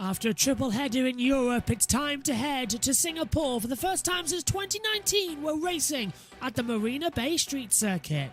After a triple header in Europe, it's time to head to Singapore. For the first time since 2019, we're racing at the Marina Bay Street Circuit.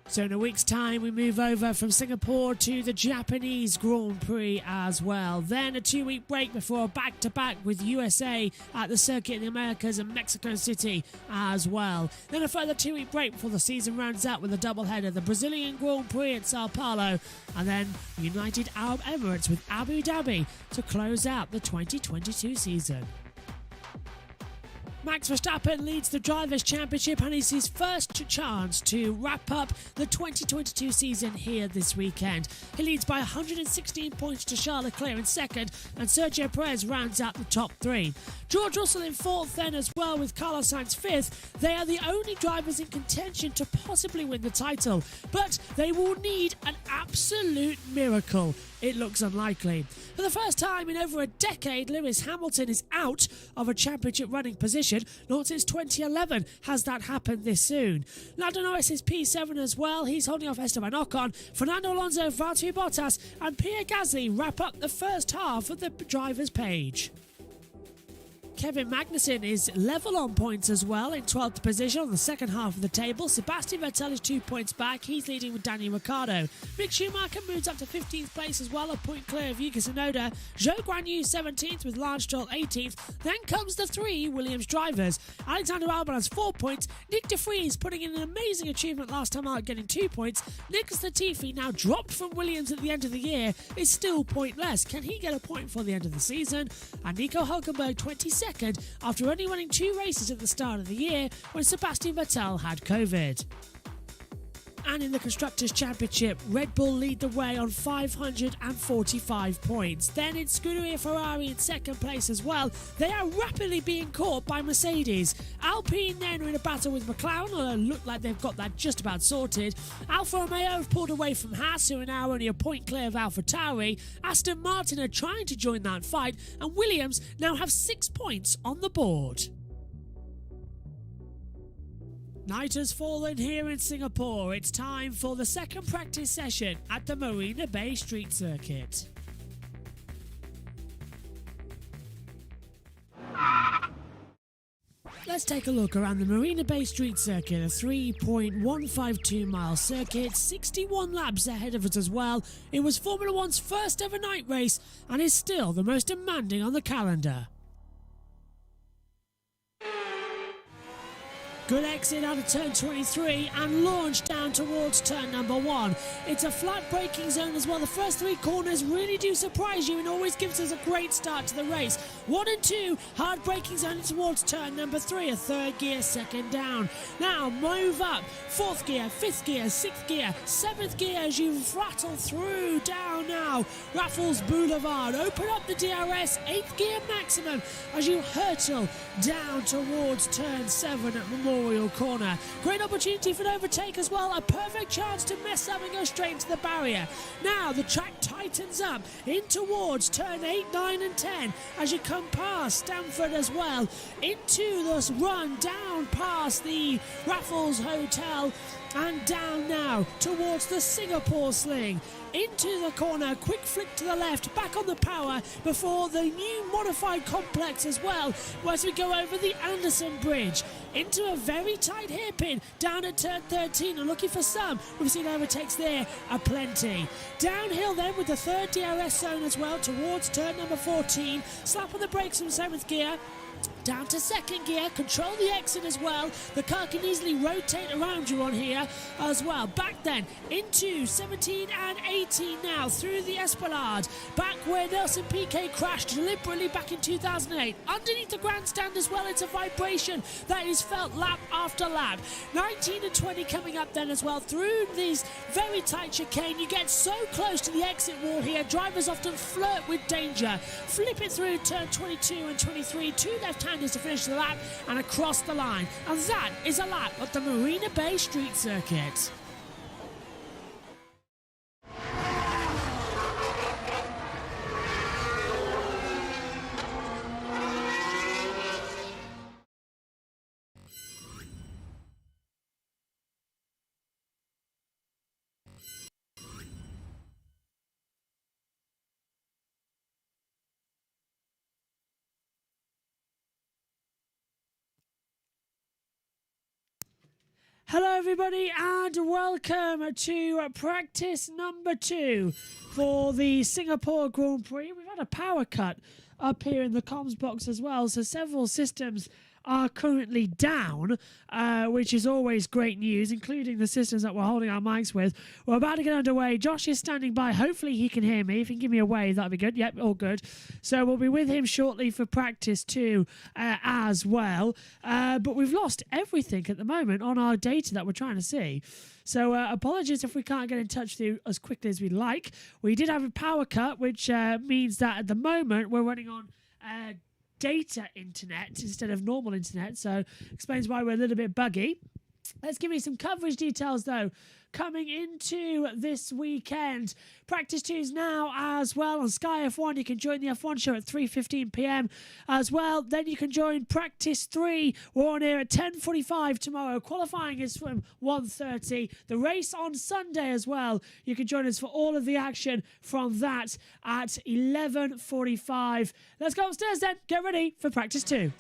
So in a week's time, we move over from Singapore to the Japanese Grand Prix as well. Then a 2-week break before a back-to-back with USA at the circuit in the Americas and Mexico City as well. Then a further 2-week break before the season rounds out with a doubleheader, the Brazilian Grand Prix at Sao Paulo, and then United Arab Emirates with Abu Dhabi to close out the 2022 season. Max Verstappen leads the Drivers' Championship and it's his first chance to wrap up the 2022 season here this weekend. He leads by 116 points to Charles Leclerc in second and Sergio Perez rounds out the top three. George Russell in fourth then as well with Carlos Sainz fifth. They are the only drivers in contention to possibly win the title, but they will need an absolute miracle. It looks unlikely. For the first time in over a decade, Lewis Hamilton is out of a championship running position. Not since 2011 has that happened this soon. Lando Norris is P7 as well. He's holding off Esteban Ocon. Fernando Alonso, Valtteri Bottas and Pierre Gasly wrap up the first half of the drivers' page. Kevin Magnussen is level on points as well in 12th position on the second half of the table. Sebastian Vettel is 2 points back. He's leading with Daniel Ricciardo. Mick Schumacher moves up to 15th place as well, a point clear of Yuki Tsunoda. Zhou Guanyu 17th with Lance Stroll 18th. Then comes the three Williams drivers. Alexander Albon has 4 points. Nick de Vries putting in an amazing achievement last time out, getting 2 points. Nicholas Latifi, now dropped from Williams at the end of the year, is still pointless. Can he get a point for the end of the season? And Nico Hülkenberg 22nd after only running 2 races at the start of the year when Sebastian Vettel had COVID. And in the Constructors' Championship, Red Bull lead the way on 545 points. Then it's Scuderia Ferrari in second place as well. They are rapidly being caught by Mercedes. Alpine then are in a battle with McLaren, although look like they've got that just about sorted. Alfa Romeo have pulled away from Haas, who are now only a point clear of AlphaTauri. Aston Martin are trying to join that fight, and Williams now have 6 points on the board. Night has fallen here in Singapore. It's time for the second practice session at the Marina Bay Street Circuit. Let's take a look around the Marina Bay Street Circuit, a 3.152 mile circuit, 61 laps ahead of us as well. It was Formula One's first ever night race and is still the most demanding on the calendar. Good exit out of turn 23 and launch down towards turn number 1. It's a flat braking zone as well. The first 3 corners really do surprise you and always gives us a great start to the race. 1 and 2, hard braking zone towards turn number 3, a third gear, second down. Now move up, 4th gear, 5th gear, 6th gear, 7th gear as you rattle through down now. Raffles Boulevard, open up the DRS, 8th gear maximum as you hurtle down towards turn 7 at Memorial Corner. Great opportunity for an overtake as well. A perfect chance to mess up and go straight into the barrier. Now the track tightens up in towards turn 8, 9 and 10 as you come past Stamford as well into this run down past the Raffles Hotel and down now towards the Singapore Sling. Into the corner, quick flick to the left, back on the power before the new modified complex as well as we go over the Anderson Bridge into a very tight hairpin down at turn 13 and looking for some. We've seen overtakes there aplenty. Downhill then with the third DRS zone as well towards turn number 14. Slap on the brakes from 7th gear. Down to 2nd gear, control the exit as well. The car can easily rotate around you on here as well. Back then into 17 and 18 now through the Esplanade. Back where Nelson Piquet crashed deliberately back in 2008. Underneath the grandstand as well, it's a vibration that is felt lap after lap. 19 and 20 coming up then as well through this very tight chicane. You get so close to the exit wall here. Drivers often flirt with danger. Flip it through turn 22 and 23. 2 left-handers to finish the lap and across the line. And that is a lap at the Marina Bay Street Circuit. Hello everybody and welcome to practice number 2 for the Singapore Grand Prix. We've had a power cut up here in the comms box as well, so several systems are currently down, which is always great news, including the systems that we're holding our mics with. We're about to get underway. Josh is standing by. Hopefully he can hear me. If he can give me a wave, that'd be good. Yep, all good. So we'll be with him shortly for practice 2 as well. But we've lost everything at the moment on our data that we're trying to see. So apologies if we can't get in touch with you as quickly as we'd like. We did have a power cut, which means that at the moment we're running on data internet instead of normal internet, so explains why we're a little bit buggy. Let's give you some coverage details though. Coming into this weekend, practice 2 is now as well on Sky F1. You can join the F1 show at 3:15 p.m. as well. Then you can join practice 3. We're on here at 10:45 tomorrow. Qualifying is from 1:30. The race on Sunday as well. You can join us for all of the action from that at 11:45. Let's go upstairs then. Get ready for practice 2.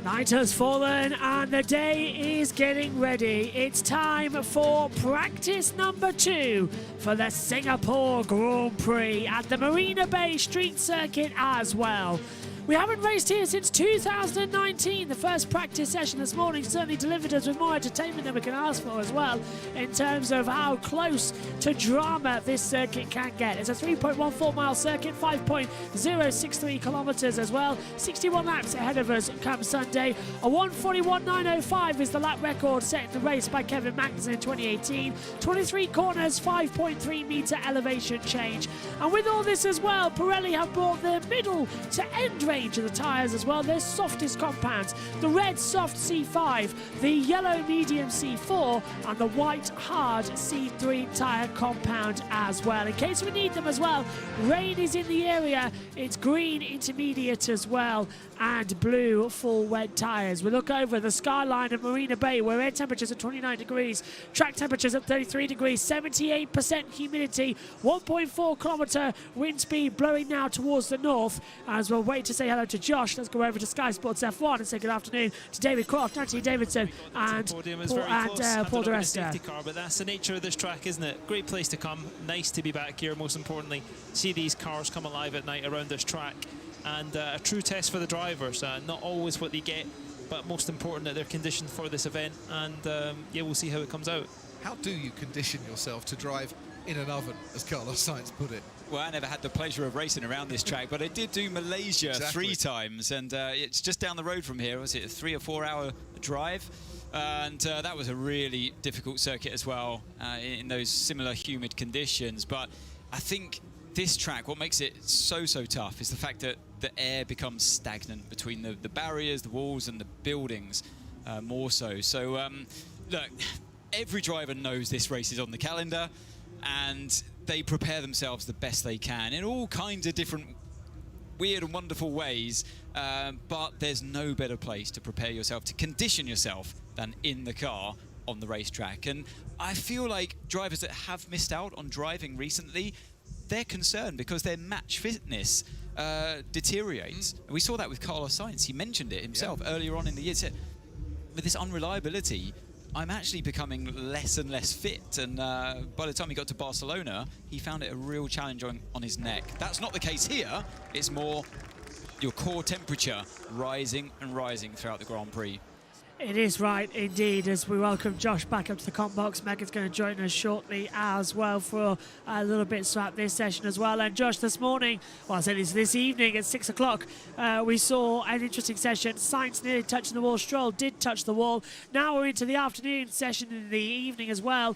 Night has fallen and the day is getting ready. It's time for practice number 2 for the Singapore Grand Prix at the Marina Bay Street Circuit as well. We haven't raced here since 2019. The first practice session this morning certainly delivered us with more entertainment than we can ask for as well, in terms of how close to drama this circuit can get. It's a 3.14 mile circuit, 5.063 kilometers as well. 61 laps ahead of us come Sunday. A 1:41.905 is the lap record set in the race by Kevin Magnussen in 2018. 23 corners, 5.3 meter elevation change. And with all this as well, Pirelli have brought their middle to end range of the tyres as well. Their softest compounds, the red soft C5, the yellow medium C4 and the white hard C3 tyre compound as well. In case we need them as well, rain is in the area. It's green intermediate as well and blue full wet tyres. We look over the skyline of Marina Bay where air temperatures are 29 degrees, track temperatures at 33 degrees, 78% humidity, 1.4 kilometre wind speed blowing now towards the north. As we'll wait to say hello to Josh, let's go over to Sky Sports F1 and say good afternoon to David Croft, Nancy Davidson and Paul de Resta. But that's the nature of this track, isn't it? Great place to come, nice to be back here, most importantly. See these cars come alive at night around this track. And a true test for the drivers. Not always what they get, but most important that they're conditioned for this event. And yeah, we'll see how it comes out. How do you condition yourself to drive in an oven, as Carlos Sainz put it? Well, I never had the pleasure of racing around this track, but I did do Malaysia 3 times, and it's just down the road from here. Was it a 3 or 4 hour drive? And that was a really difficult circuit as well in those similar humid conditions. But I think this track, what makes it so tough is the fact that the air becomes stagnant between the barriers, the walls and the buildings more so. So look, every driver knows this race is on the calendar and they prepare themselves the best they can in all kinds of different weird and wonderful ways, but there's no better place to prepare yourself, to condition yourself than in the car on the racetrack. And I feel like drivers that have missed out on driving recently, they're concerned because their match fitness deteriorates. And we saw that with Carlos Sainz. He mentioned it himself earlier on in the year. He said, with this unreliability, I'm actually becoming less and less fit. And by the time he got to Barcelona, he found it a real challenge on his neck. That's not the case here. It's more your core temperature rising and rising throughout the Grand Prix. It is right indeed, as we welcome Josh back up to the comp box. Megan's going to join us shortly as well for a little bit throughout this session as well. And Josh, this morning, well I said it's this evening at 6 o'clock, we saw an interesting session. Sainz nearly touching the wall, Stroll did touch the wall. Now we're into the afternoon session in the evening as well,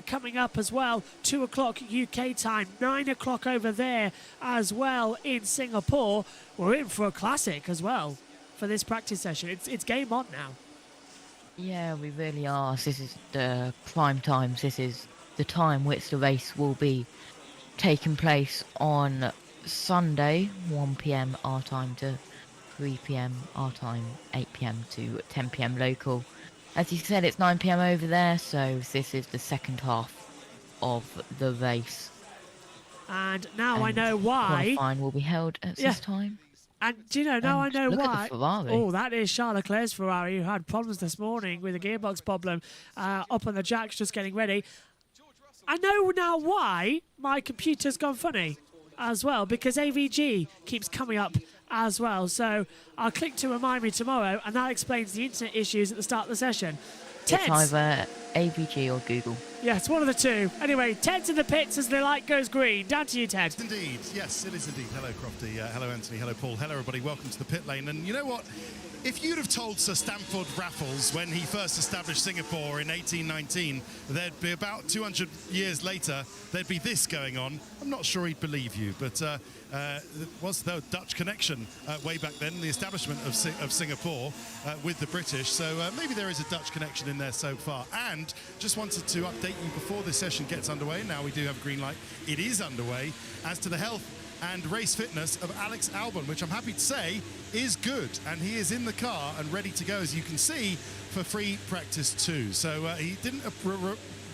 coming up as well, 2 o'clock UK time, 9 o'clock over there as well in Singapore. We're in for a classic as well for this practice session. It's game on now. Yeah, we really are. This is the prime times. This is the time which the race will be taking place on Sunday, 1 p.m. our time to 3 p.m. our time, 8 p.m. to 10 p.m. local. As you said, it's 9 p.m. over there, so this is the second half of the race. And now I know why. Qualifying will be held at this time. And do you know, now I know look why. At the Ferrari. Oh, that is Charles Leclerc's Ferrari, who had problems this morning with a gearbox problem up on the jacks just getting ready. I know now why my computer's gone funny as well, because AVG keeps coming up as well. So I'll click to remind me tomorrow, and that explains the internet issues at the start of the session. It's either AVG or Google. Yeah, it's one of the two. Anyway, Ted's in the pits as the light goes green. Down to you, Ted. Indeed, yes, it is indeed. Hello, Crofty. Hello, Anthony. Hello, Paul. Hello, everybody. Welcome to the pit lane. And you know what? If you'd have told Sir Stamford Raffles when he first established Singapore in 1819, there'd be about 200 years later, there'd be this going on, I'm not sure he'd believe you. But was the Dutch connection way back then, the establishment of Singapore with the British. So maybe there is a Dutch connection in there so far. And just wanted to update you before this session gets underway. Now we do have a green light. It is underway. As to the health and race fitness of Alex Albon, which I'm happy to say is good, and he is in the car and ready to go, as you can see, for free practice 2. So he didn't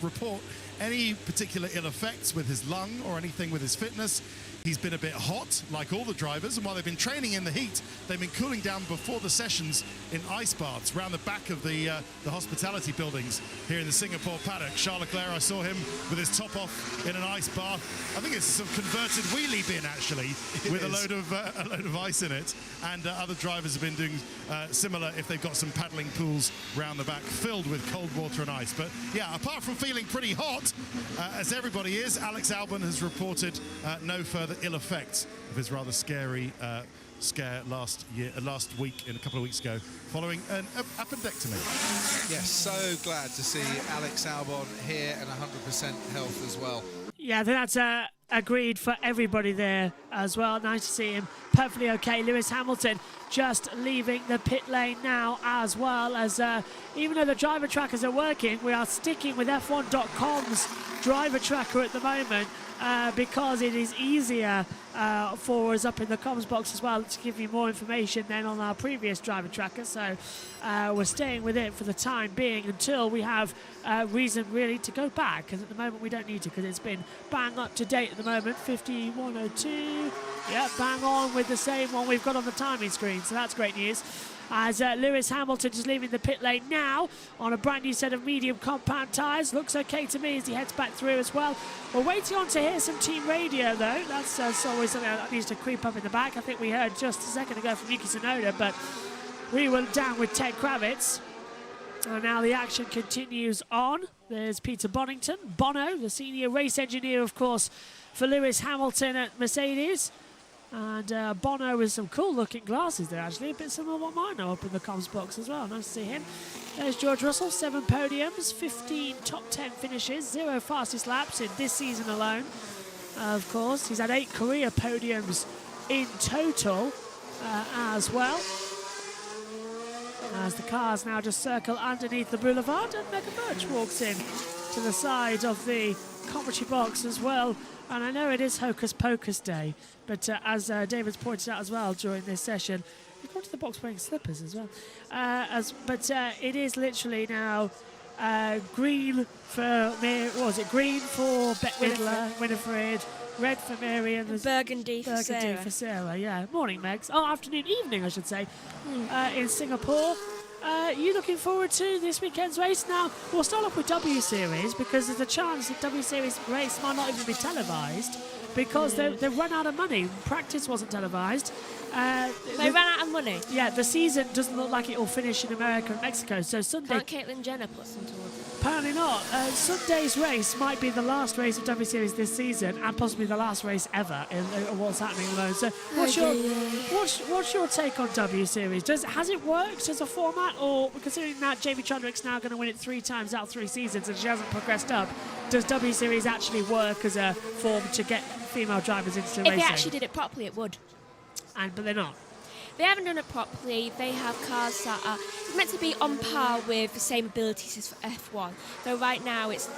report any particular ill effects with his lung or anything with his fitness. He's been a bit hot, like all the drivers, and while they've been training in the heat, they've been cooling down before the sessions in ice baths around the back of the hospitality buildings here in the Singapore paddock. Charles Leclerc, I saw him with his top off in an ice bath. I think it's some converted wheelie bin, actually, with a load of ice in it. And other drivers have been doing similar if they've got some paddling pools round the back filled with cold water and ice. But yeah, apart from feeling pretty hot, as everybody is, Alex Albon has reported no further ill effects of his rather scary scare last week, a couple of weeks ago, following an appendectomy. Yes, so glad to see Alex Albon here and 100% health as well. Yeah, I think that's agreed for everybody there as well. Nice to see him perfectly okay. Lewis Hamilton just leaving the pit lane now, as well as even though the driver trackers are working, we are sticking with F1.com's driver tracker at the moment, because it is easier for us up in the comms box as well to give you more information than on our previous driver tracker. So we're staying with it for the time being until we have reason really to go back, because at the moment we don't need to, because it's been bang up to date at the moment. 5102, yeah, bang on with the same one we've got on the timing screen, so that's great news. As Lewis Hamilton is leaving the pit lane now on a brand new set of medium compound tyres. Looks okay to me as he heads back through as well. We're waiting on to hear some team radio though. That's always something that needs to creep up in the back. I think we heard just a second ago from Yuki Tsunoda, but we were down with Ted Kravitz. And now the action continues on. There's Peter Bonington, Bono, the senior race engineer, of course, for Lewis Hamilton at Mercedes. And Bono with some cool looking glasses there, actually. A bit similar to what mine are up in the comms box as well. Nice to see him. There's George Russell, 7 podiums, 15 top 10 finishes, 0 fastest laps in this season alone. Of course, he's had 8 career podiums in total as well. As the cars now just circle underneath the boulevard, and Megan Birch walks in to the side of the commentary box as well. And I know it is Hocus Pocus Day, but as David's pointed out as well during this session, he's gone to the box wearing slippers as well. But it is literally now green for green for Bette Midler, Winifred, red for Mary, and Burgundy for Sarah. Yeah, morning, Megs. Oh, afternoon, evening, I should say, in Singapore. You looking forward to this weekend's race? Now, we'll start off with W Series, because there's a chance that W Series race might not even be televised, because they've run out of money. Practice wasn't televised. They ran out of money. Yeah, the season doesn't look like it will finish in America and Mexico, so Sunday... Can't Caitlyn Jenner put some towards it? Apparently not. Sunday's race might be the last race of W Series this season, and possibly the last race ever in what's happening at the moment. So, what's your take on W Series? Has it worked as a format, or considering that Jamie Chadwick's now going to win it 3 times out of 3 seasons and she hasn't progressed up, does W Series actually work as a form to get female drivers into racing? If they actually did it properly, it would. But they're not. They haven't done it properly. They have cars that are meant to be on par with the same abilities as F1. Though right now it's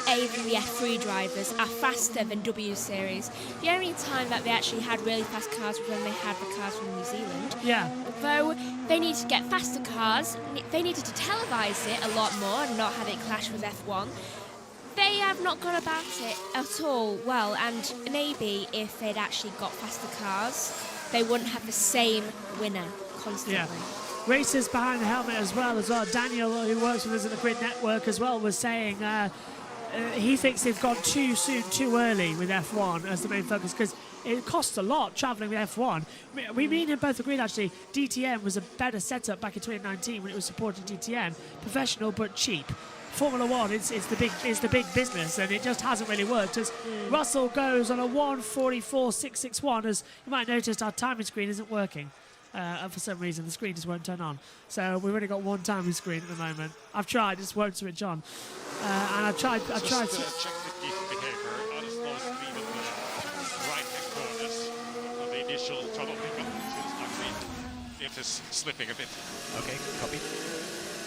even the F3 drivers are faster than W Series. The only time that they actually had really fast cars was when they had the cars from New Zealand. Yeah. Though they need to get faster cars, they needed to televise it a lot more and not have it clash with F1. They have not gone about it at all well, and maybe if they'd actually got faster cars, they wouldn't have the same winner constantly. Yeah. Racers behind the helmet as well. Daniel, who works with us at the Grid Network as well, was saying he thinks they've gone too soon, too early with F1 as the main focus, because it costs a lot travelling with F1. Me and him both agreed, actually, DTM was a better setup back in 2019 when it was supported DTM. Professional but cheap. Formula One, it's the big business, and it just hasn't really worked. As Russell goes on a 1:44.661, as you might notice, our timing screen isn't working. For some reason, the screen just won't turn on. So we've only got one timing screen at the moment. I've tried, it just won't switch on. And I've tried. Check the decent behavior on a slow speed of the right-hand corners of the initial throttle pickup. It is slipping a bit. Okay, copy.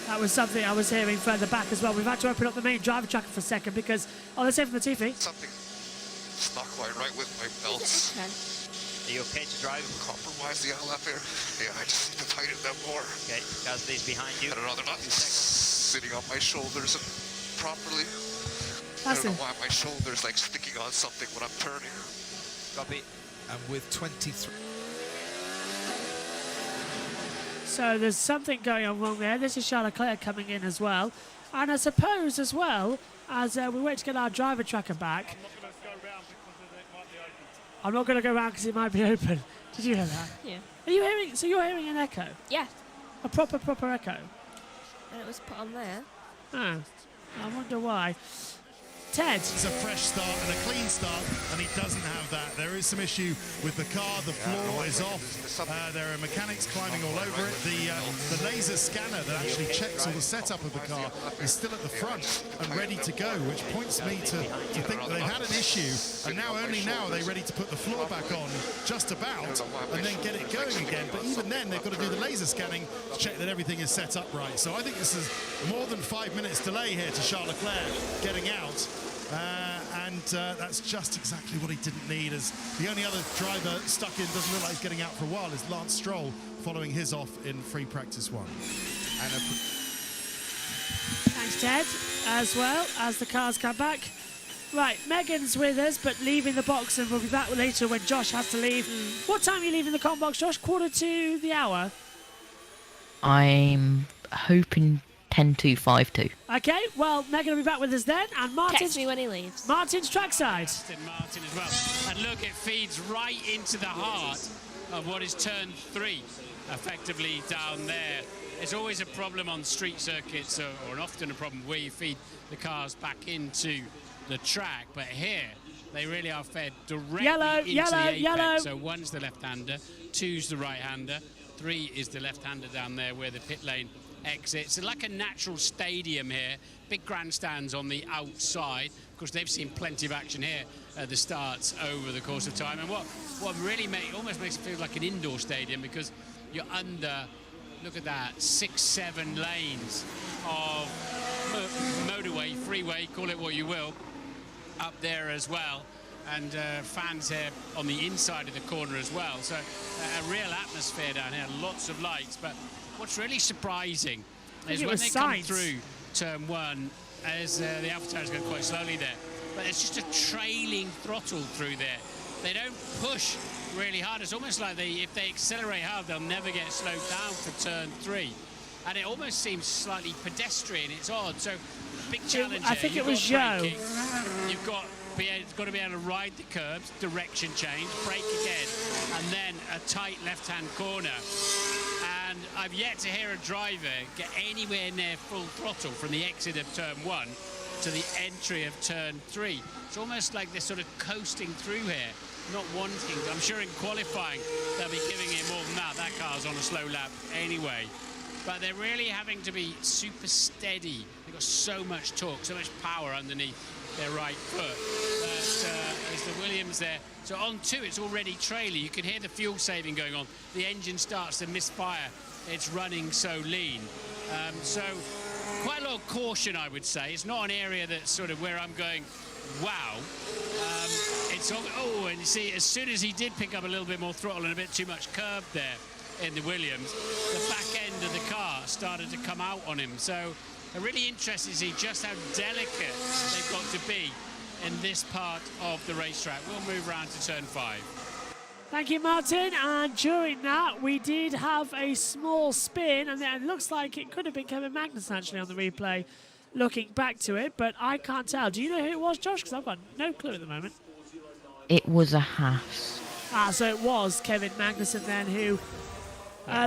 That was something I was hearing further back as well. We've had to open up the main driver tracker for a second because, let's say from the TV. Something's not quite right with my belts. Are you okay to drive? Compromise the LF here. Yeah, I just need to tighten them more. Okay, Gasly's behind you. I don't know, they're not sitting on my shoulders properly. I don't know why my shoulder's like sticking on something when I'm turning. Copy. And with 23... So there's something going on wrong there. This is Charles Leclerc coming in as well. And I suppose as well, as we wait to get our driver tracker back. I'm not going to go around because it might be open. Did you hear that? Yeah. Are you hearing? So you're hearing an echo? Yeah. A proper echo? And it was put on there. Oh, I wonder why. Ted. It's a fresh start and a clean start, and he doesn't have that. There is some issue with the car. The floor is off. There are mechanics climbing all over it. The laser scanner that actually checks all the setup of the car is still at the front and ready to go, which points me to think that they've had an issue, and only now are they ready to put the floor back on, just about, and then get it going again. But even then, they've got to do the laser scanning to check that everything is set up right. So I think this is more than 5 minutes delay here to Charles Leclerc getting out. That's just exactly what he didn't need, as the only other driver stuck in doesn't look like he's getting out for a while is Lance Stroll, following his off in free practice 1. Thanks, Ted, as well as the cars come back. Right, Megan's with us, but leaving the box, and we'll be back later when Josh has to leave. What time are you leaving the com box, Josh? 1:45? I'm hoping 10:52. Okay, well, Megan will be back with us then, and Martin. Text me when he leaves. Martin's trackside. Martin as well. And look, it feeds right into the heart of what is turn 3, effectively down there. It's always a problem on street circuits, or often a problem where you feed the cars back into the track. But here, they really are fed directly into the apex. So 1's the left-hander, 2's the right-hander, 3 is the left-hander down there where the pit lane exits. It's like a natural stadium here. Big grandstands on the outside. Of course, they've seen plenty of action here at the starts over the course of time. And what really almost makes it feel like an indoor stadium, because you're under, look at that, 6-7 lanes of motorway, freeway, call it what you will, up there as well. And fans here on the inside of the corner as well. So a real atmosphere down here, lots of lights. But what's really surprising is when they come through turn 1, as the AlphaTauri is going quite slowly there, but it's just a trailing throttle through there. They don't push really hard. It's almost like if they accelerate hard, they'll never get slowed down for turn 3. And it almost seems slightly pedestrian. It's odd. So big challenge. I think it was Joe. You've got to be able to ride the curbs, direction change, brake again, and then a tight left-hand corner. And I've yet to hear a driver get anywhere near full throttle from the exit of turn 1 to the entry of turn 3. It's almost like they're sort of coasting through here, not wanting. I'm sure in qualifying they'll be giving it more than that. That car's on a slow lap anyway. But they're really having to be super steady. They've got so much torque, so much power underneath their right foot. That is the Williams there. So on 2, it's already trailer. You can hear the fuel saving going on. The engine starts to misfire. It's running so lean. So quite a lot of caution, I would say. It's not an area that's sort of where I'm going, wow. It's and you see, as soon as he did pick up a little bit more throttle and a bit too much curb there in the Williams, the back end of the car started to come out on him. So I'm really interested to see just how delicate they've got to be in this part of the racetrack. We'll move around to turn 5. Thank you, Martin. And during that, we did have a small spin, and it looks like it could have been Kevin Magnussen actually on the replay, looking back to it, but I can't tell. Do you know who it was, Josh? Because I've got no clue at the moment. It was a Haas. So it was Kevin Magnussen then who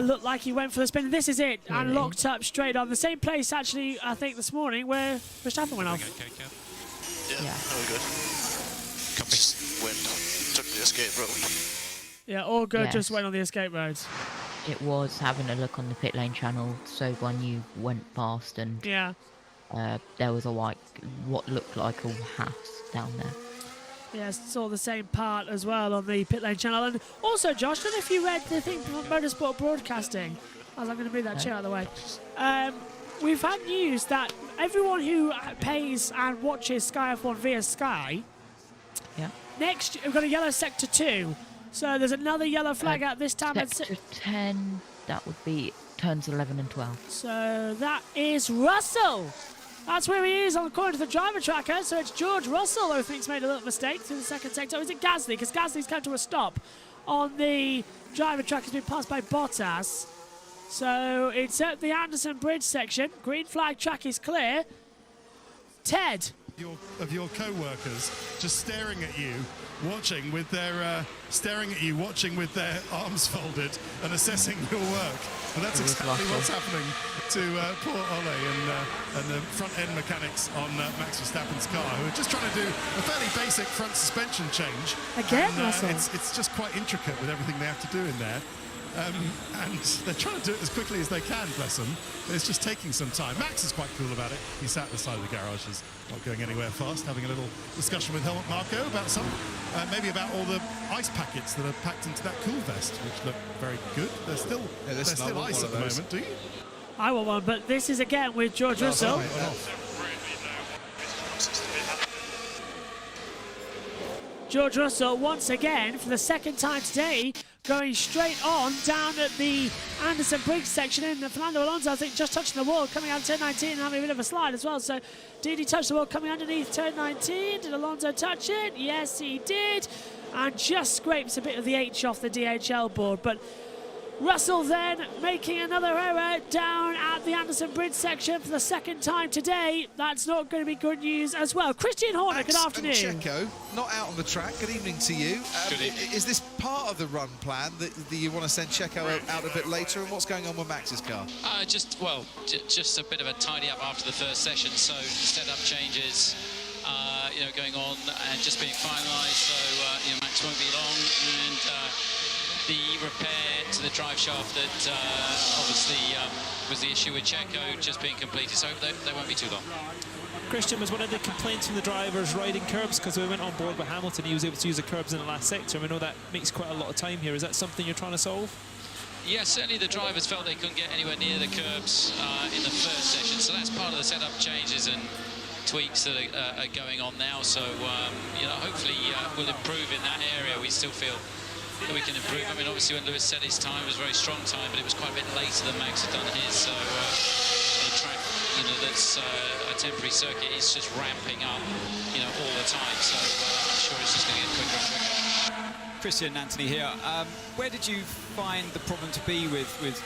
looked like he went for the spin. This is it, and locked up straight on. The same place, actually, I think, this morning where Verstappen went off. Yeah, very good. Just went on, took the escape road. Yeah, all good, Yes. just went on the escape roads. It was having a look on the pit lane channel, so when you went past and Yeah. there was what looked like a Haas down there. Yes, saw the same part as well on the pit lane channel. And also, Josh, I don't know if you read the thing from Motorsport Broadcasting, as I'm going to move that chair out of the way. We've had news that everyone who pays and watches Sky F1 via Sky, next we've got a yellow sector 2. So there's another yellow flag out this time. Sector 10, that would be turns 11 and 12. So that is Russell. That's where he is according to the driver tracker. So it's George Russell who thinks made a little mistake through the second sector. Or is it Gasly? Because Gasly's come to a stop on the driver track. Has been passed by Bottas. So it's at the Anderson Bridge section. Green flag track is clear. Ted. Of your co-workers just staring at you, watching with their arms folded and assessing your work. And that's exactly what's happening to poor Ole and the front end mechanics on Max Verstappen's car, who are just trying to do a fairly basic front suspension change. Again, and, Russell. it's just quite intricate with everything they have to do in there. And they're trying to do it as quickly as they can, bless them. But it's just taking some time. Max is quite cool about it. He sat at the side of the garage, he's not going anywhere fast, having a little discussion with Helmut Marko about maybe about all the ice packets that are packed into that cool vest, which look very good. They're still ice at the moment, do you? I want one, but this is again with George Russell. George Russell once again for the second time today going straight on down at the Anderson Bridge section, and Fernando Alonso I think just touching the wall coming out of turn 19 and having a bit of a slide as well. So did he touch the wall coming underneath turn 19? Did Alonso touch it? Yes, he did, and just scrapes a bit of the H off the DHL board. But Russell then making another error down at the Anderson Bridge section for the second time today. That's not going to be good news as well. Christian Horner, good afternoon. And Checo, not out on the track. Good evening to you. Good evening. Is this part of the run plan that you want to send Checo out a bit later? And what's going on with Max's car? Just a bit of a tidy up after the first session. So setup changes, going on and just being finalised. So Max won't be long, and the repair to the drive shaft that obviously was the issue with Checo just being completed, so they won't be too long. Christian, was one of the complaints from the drivers riding curbs, because we went on board with Hamilton, he was able to use the curbs in the last sector, and we know that makes quite a lot of time here. Is that something you're trying to solve? Yeah, certainly the drivers felt they couldn't get anywhere near the curbs in the first session, so that's part of the setup changes and tweaks that are going on now. So hopefully we'll improve in that area. We still feel that we can improve. I mean, obviously when Lewis said his time, it was a very strong time, but it was quite a bit later than Max had done his. So on a track, that's a temporary circuit, it's just ramping up, all the time. So I'm sure it's just going to get quicker and quicker. Christian, Anthony here. Where did you find the problem to be with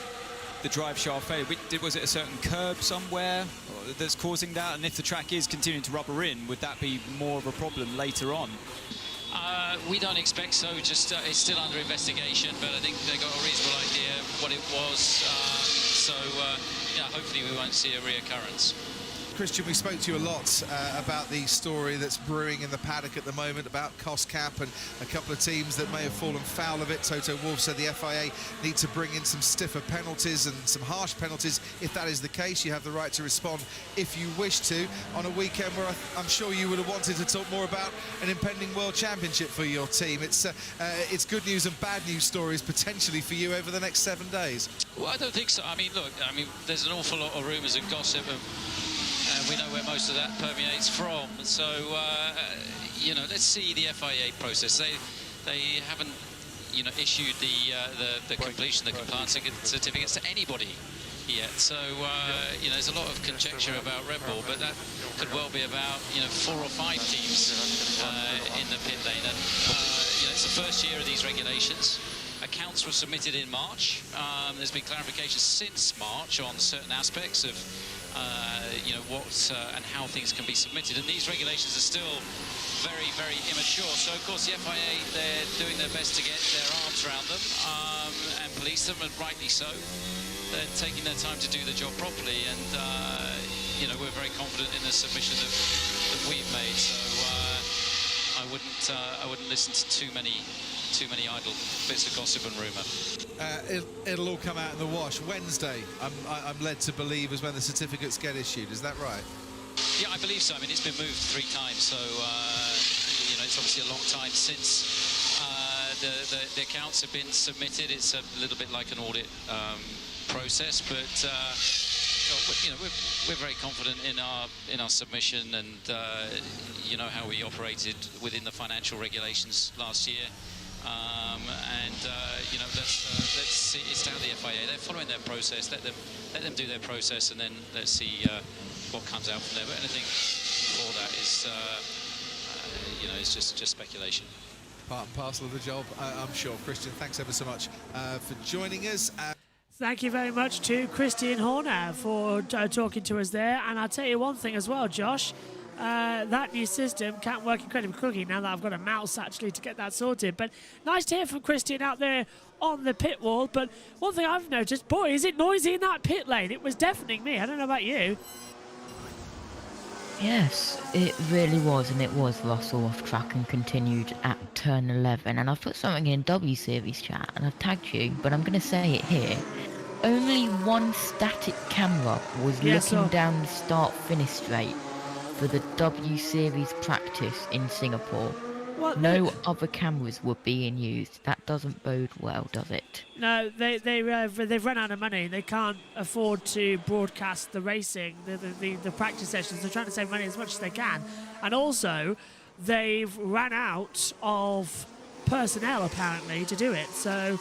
the drive shaft failure? Was it a certain curb somewhere that's causing that? And if the track is continuing to rubber in, would that be more of a problem later on? We don't expect so. Just it's still under investigation, but I think they got a reasonable idea what it was. Yeah, hopefully we won't see a reoccurrence. Christian, we spoke to you a lot about the story that's brewing in the paddock at the moment about cost cap and a couple of teams that may have fallen foul of it. Toto Wolff said the FIA need to bring in some stiffer penalties and some harsh penalties. If that is the case, you have the right to respond if you wish to on a weekend where I'm sure you would have wanted to talk more about an impending World Championship for your team. It's good news and bad news stories potentially for you over the next 7 days. Well, I don't think so. I mean, look, there's an awful lot of rumours and gossip, and we know where most of that permeates from. So, you know, let's see the FIA process. They haven't, you know, issued the completion, the compliance certificates to anybody yet. So, you know, there's a lot of conjecture about Red Bull, but that could well be about, you know, 4 or 5 teams in the pit lane. And, you know, it's the first year of these regulations. Accounts were submitted in March. There's been clarification since March on certain aspects of you know, what and how things can be submitted, and these regulations are still very, very immature. So of course the FIA, they're doing their best to get their arms around them and police them, and rightly so. They're taking their time to do the job properly, and you know, we're very confident in the submission that we've made. So I wouldn't listen to too many idle bits of gossip and rumour. It'll all come out in the wash. Wednesday, I'm led to believe, is when the certificates get issued. Is that right? Yeah, I believe so. I mean, it's been moved 3 times, so you know, it's obviously a long time since the accounts have been submitted. It's a little bit like an audit process, but you know, we're very confident in our submission, and you know how we operated within the financial regulations last year. You know, let's see. It's down to the FIA. They're following their process. Let them do their process, and then let's see what comes out from there. But anything before that is, you know, it's just speculation. Part and parcel of the job, I'm sure. Christian, thanks ever so much for joining us. Thank you very much to Christian Horner for talking to us there. And I'll tell you one thing as well, Josh. That new system can't work incredibly quickly now that I've got a mouse actually to get that sorted. But nice to hear from Christian out there on the pit wall. But one thing I've noticed, boy, is it noisy in that pit lane. It was deafening me. I don't know about you. Yes, it really was, and it was Russell off track and continued at turn 11. And I've put something in W Series chat and I've tagged you, but I'm going to say it here. Only one static camera was looking down the start-finish straight for the W Series practice in Singapore. What? No other cameras were being used. That doesn't bode well, does it? No, they've run out of money. They can't afford to broadcast the racing, the practice sessions. They're trying to save money as much as they can. And also, they've run out of personnel, apparently, to do it. So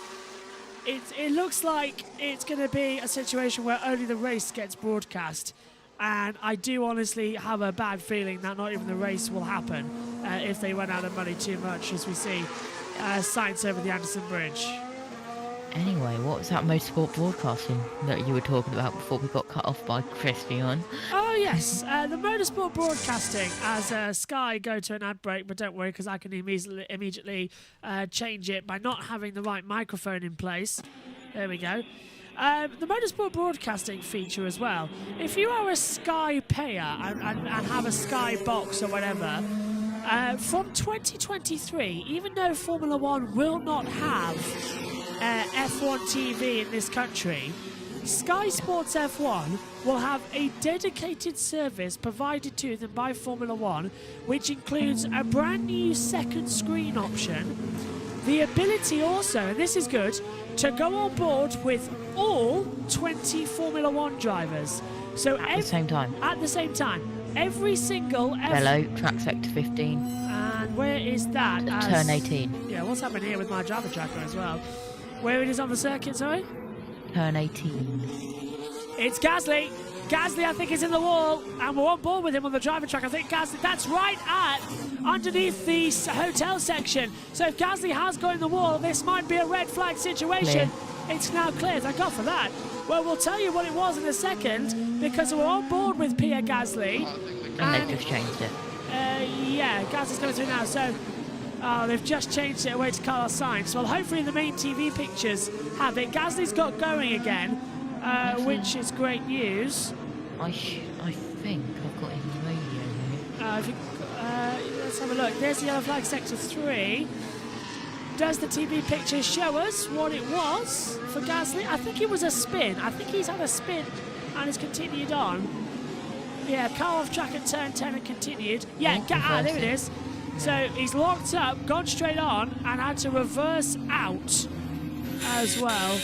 it looks like it's going to be a situation where only the race gets broadcast. And I do honestly have a bad feeling that not even the race will happen if they run out of money too much, as we see Sainz over the Anderson Bridge. Anyway, what was that motorsport broadcasting that you were talking about before we got cut off by Christian? Oh, yes. The motorsport broadcasting as Sky go to an ad break, but don't worry because I can immediately change it by not having the right microphone in place. There we go. The motorsport broadcasting feature as well. If you are a Sky payer and have a Sky box or whatever, from 2023, even though Formula One will not have F1 TV in this country, Sky Sports F1 will have a dedicated service provided to them by Formula One, which includes a brand new second screen option, the ability also, and this is good, to go on board with all 20 Formula One drivers. So at the same time. At the same time. Every single... Hello, track sector 15. And where is that? Turn 18. Yeah, what's happening here with my driver tracker as well? Where it is on the circuit, sorry? Turn 18. It's Gasly. Gasly, I think, is in the wall, and we're on board with him on the driver track. I think Gasly, that's right at underneath the hotel section. So if Gasly has gone in the wall, this might be a red flag situation. Clear. It's now clear. Thank God for that. Well, we'll tell you what it was in a second, because we're on board with Pierre Gasly. And they've just changed it. Yeah, Gasly's coming through now. So Oh, they've just changed it away to Carlos Sainz. Well, hopefully the main TV pictures have it. Gasly's got going again, which is great news. I think I've got his radio here. Let's have a look. There's the yellow flag, sector 3. Does the TV picture show us what it was for Gasly? I think it was a spin. I think he's had a spin and has continued on. Yeah, car off track at turn 10 and continued. Yeah, there it is. So he's locked up, gone straight on, and had to reverse out as well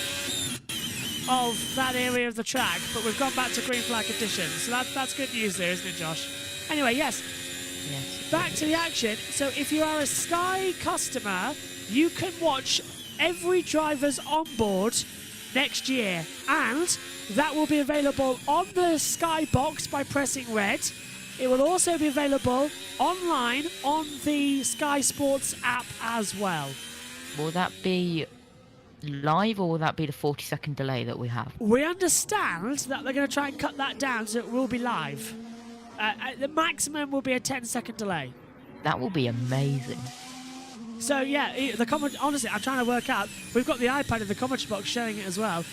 of that area of the track. But we've gone back to green flag conditions. So that's good news there, isn't it, Josh? Anyway, yes. Back to the action. So if you are a Sky customer, you can watch every driver's onboard next year. And that will be available on the Sky box by pressing red. It will also be available online on the Sky Sports app as well. Will that be live, or will that be the 40-second delay that we have? We understand that they're going to try and cut that down so it will be live. The maximum will be a 10-second delay. That will be amazing. So yeah, honestly, I'm trying to work out. We've got the iPad in the commentary box showing it as well.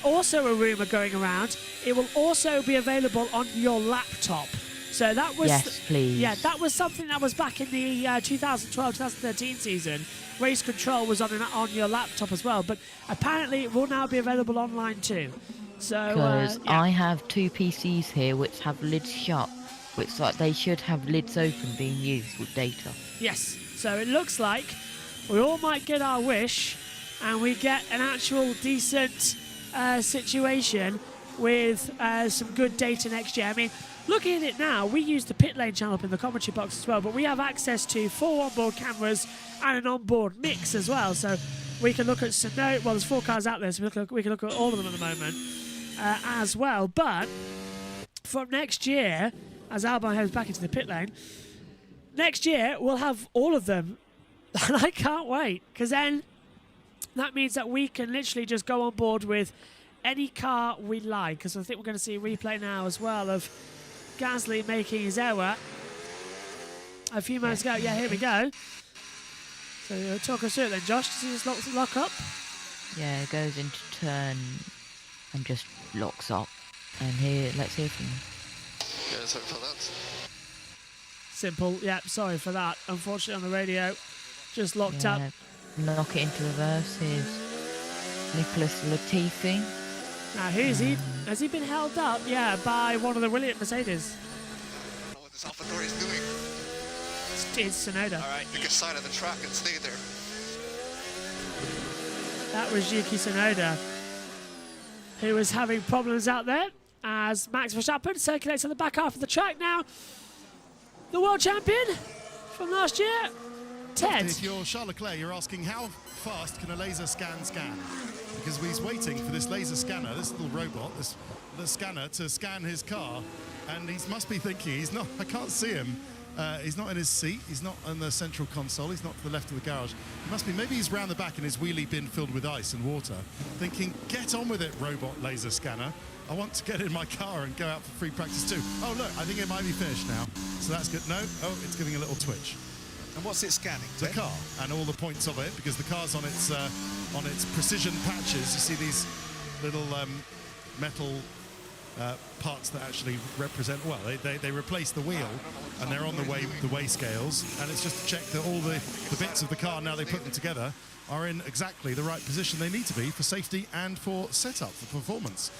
Also a rumour going around. It will also be available on your laptop. So that was, yes, please. Yeah, that was something that was back in the 2012-2013 season. Race control was on your laptop as well, but apparently it will now be available online too. So because I have 2 PCs here which have lids shut, which like they should have lids open being used with data. Yes. So it looks like we all might get our wish, and we get an actual decent situation with some good data next year. I mean, looking at it now, we use the pit lane channel up in the commentary box as well, but we have access to 4 onboard cameras and an onboard mix as well. So we can look at Sonoda. Well, there's 4 cars out there, so we can look at all of them at the moment as well. But from next year, as Albon heads back into the pit lane, next year we'll have all of them, and I can't wait, because then that means that we can literally just go on board with any car we like, because I think we're going to see a replay now as well of Gasly making his error a few moments ago. Yeah, here we go. So talk us through it then, Josh. Does he just lock up? Yeah, it goes into turn and just locks up. And here, let's hear from him. Yeah, sorry for that. Simple. Yeah, sorry for that. Unfortunately on the radio, just locked up. Knock it into reverse. Here's Nicholas Latifi. Now, who's he? Has he been held up? Yeah, by one of the Williams Mercedes. I don't know what this AlphaTauri is doing. It's Sonoda. All right, pick a side of the track and stay there. That was Yuki Tsunoda, who was having problems out there as Max Verstappen circulates on the back half of the track now. The world champion from last year, Ted. If you're Charles Leclerc, you're asking how fast can a laser scan? Because he's waiting for this laser scanner, this little robot, the scanner, to scan his car, and he must be thinking, he's not, I can't see him. He's not in his seat, he's not on the central console, he's not to the left of the garage. He must be, maybe he's round the back in his wheelie bin filled with ice and water, thinking, get on with it, robot laser scanner. I want to get in my car and go out for free practice too. Oh look, I think it might be finished now. So that's good. No, oh, it's giving a little twitch. And what's it scanning? The car and all the points of it, because the car's on its precision patches. You see these little metal parts that actually represent, well, they replace the wheel, and they're on the weigh scales, and it's just to check that all the bits of the car, now they put them together, are in exactly the right position they need to be for safety and for setup, for performance.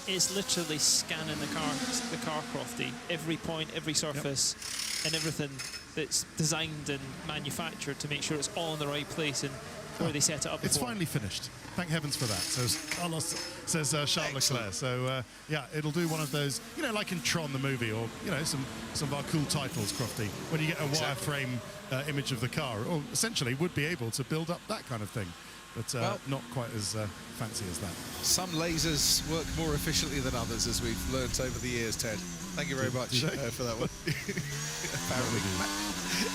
It's literally scanning the car, Crofty. Every point, every surface, and everything that's designed and manufactured to make sure it's all in the right place and where they set it up before. It's finally finished. Thank heavens for that. So Carlos says Charles Leclerc. So yeah, it'll do one of those, you know, like in Tron the movie, or you know, some of our cool titles, Crofty, when you get a wireframe image of the car, or essentially would be able to build up that kind of thing. But well, not quite as fancy as that. Some lasers work more efficiently than others, as we've learnt over the years, Ted. Thank you very much for that one. Apparently,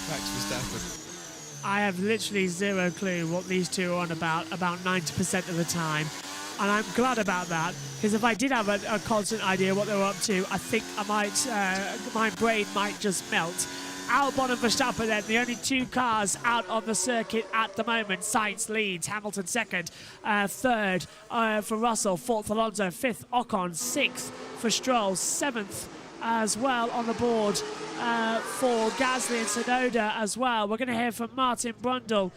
Max Verstappen. I have literally zero clue what these two are on about 90% of the time. And I'm glad about that, because if I did have a constant idea what they were up to, I think I might, my brain might just melt. Albon and Verstappen then, the only two cars out on the circuit at the moment. Sainz leads, Hamilton second, third for Russell, fourth Alonso, fifth Ocon, sixth for Stroll, seventh as well on the board for Gasly and Tsunoda as well. We're going to hear from Martin Brundle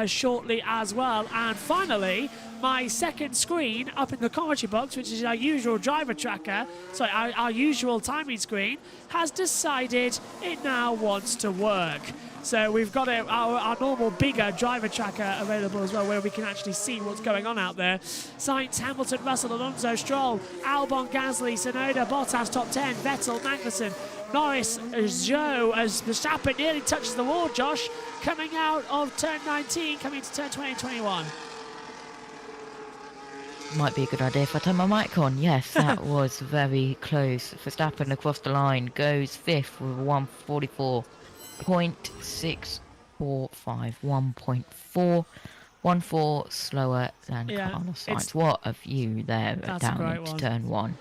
shortly as well. And finally, my second screen up in the commentary box, which is our usual driver tracker, sorry, our usual timing screen, has decided it now wants to work. So we've got our normal bigger driver tracker available as well, where we can actually see what's going on out there. Sainz, Hamilton, Russell, Alonso, Stroll, Albon, Gasly, Tsunoda, Bottas top 10, Vettel, Magnussen, Norris, Zhou, as Verstappen nearly touches the wall, Josh, coming out of turn 19, coming to turn 20 and 21. Might be a good idea if I turn my mic on. Yes, that was very close. Verstappen across the line goes fifth with 144.645. 1.414 slower than Carlos Sainz. What a view there down into turn one.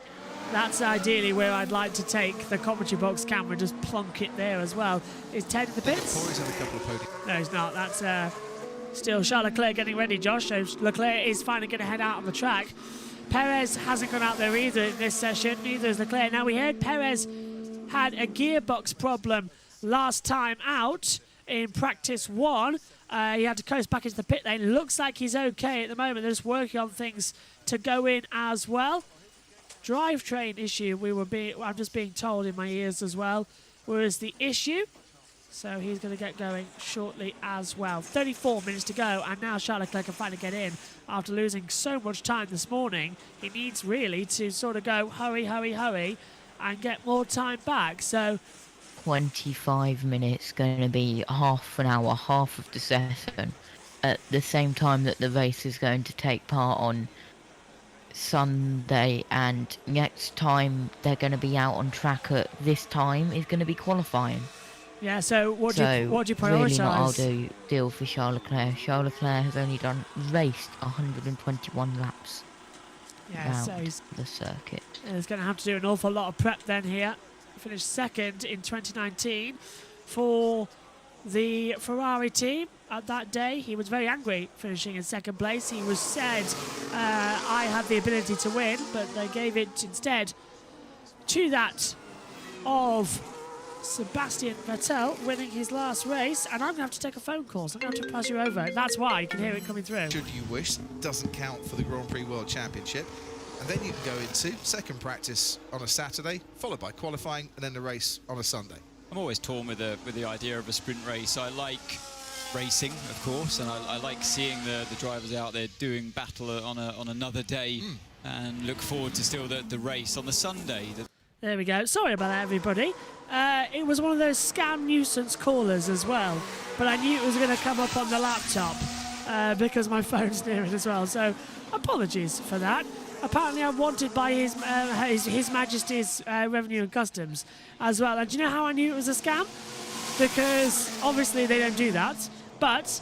That's ideally where I'd like to take the commentary box camera, just plonk it there as well. Is Ted in the pits? He's had a couple of podiums. No, he's not. That's still Charles Leclerc getting ready, Josh. So Leclerc is finally going to head out on the track. Perez hasn't gone out there either in this session, neither has Leclerc. Now, we heard Perez had a gearbox problem last time out in practice one. He had to coast back into the pit lane. Looks like he's okay at the moment. They're just working on things to go in as well. Drivetrain issue, I'm just being told in my ears as well, was the issue. So he's going to get going shortly as well. 34 minutes to go, and now Charles Leclerc can finally get in after losing so much time this morning. He needs really to sort of go hurry, hurry, hurry, and get more time back. So 25 minutes, going to be half an hour, half of the session, at the same time that the race is going to take part on Sunday, and next time they're going to be out on track at this time is going to be qualifying. Yeah, so what do you prioritise? Really not deal for Charles Leclerc. Charles Leclerc has only raced 121 laps around the circuit. He's going to have to do an awful lot of prep then here. Finished second in 2019 for the Ferrari team. At that day, he was very angry finishing in second place. He was said, I had the ability to win, but they gave it instead to that of Sebastian Vettel winning his last race. And I'm going to have to take a phone call, so I'm going to have to pass you over. That's why you can hear it coming through. Should you wish, doesn't count for the Grand Prix World Championship. And then you can go into second practice on a Saturday, followed by qualifying, and then the race on a Sunday. I'm always torn with the idea of a sprint race. I like racing, of course, and I like seeing the drivers out there doing battle on another day, and look forward to still the race on the Sunday. There we go. Sorry about that, everybody. It was one of those scam nuisance callers as well, but I knew it was going to come up on the laptop because my phone's near it as well, so apologies for that. Apparently I'm wanted by His Majesty's Revenue and Customs as well. And do you know how I knew it was a scam? Because obviously they don't do that, but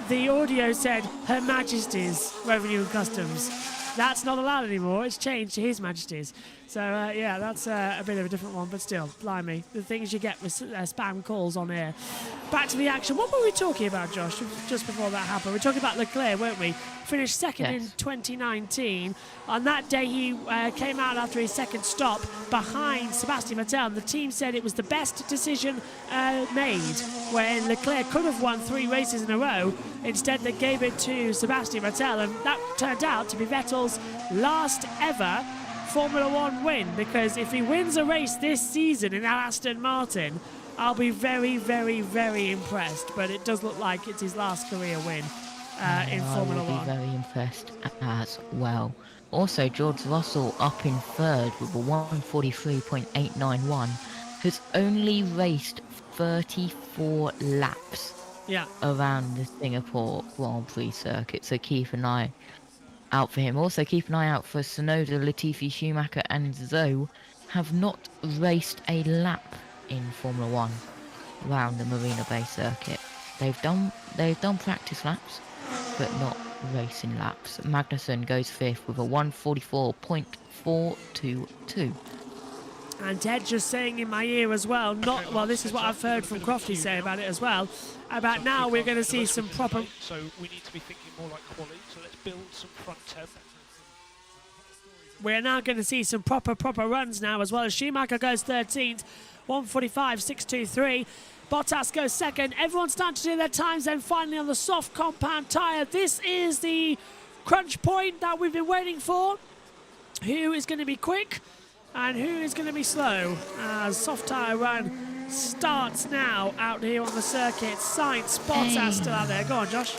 the audio said Her Majesty's Revenue and Customs. That's not allowed anymore. It's changed to His Majesty's. So, yeah, that's a bit of a different one, but still, blimey, the things you get with spam calls on air. Back to the action. What were we talking about, Josh, just before that happened? We were talking about Leclerc, weren't we? Finished second in 2019. On that day, he came out after his second stop behind Sebastian Vettel. And the team said it was the best decision made, when Leclerc could have won 3 races in a row. Instead, they gave it to Sebastian Vettel, and that turned out to be Vettel's last ever Formula One win, because if he wins a race this season in Aston Martin, I'll be very, very, very impressed. But it does look like it's his last career win in Formula One. I will be very impressed as well. Also, George Russell up in third with a 143.891, has only raced 34 laps around the Singapore Grand Prix circuit, so keep an eye out for him. Also keep an eye out for Tsunoda, Latifi, Schumacher and Zhou have not raced a lap in Formula One around the Marina Bay circuit. They've done practice laps, but not racing laps. Magnussen goes fifth with a 144.422. And Ted just saying in my ear as well, well, this is what I've heard from Crofty say about it as well, about now we're going to see some proper... So we need to be thinking more like quali, so let's build some front temp. We're now going to see some proper runs now as well, as Schumacher goes 13th, 1:45.623. Bottas goes second. Everyone's starting to do their times then finally on the soft compound tyre. This is the crunch point that we've been waiting for. Who is going to be quick and who is going to be slow? As soft tyre run starts now out here on the circuit. Sainz, Bottas still out there. Go on, Josh.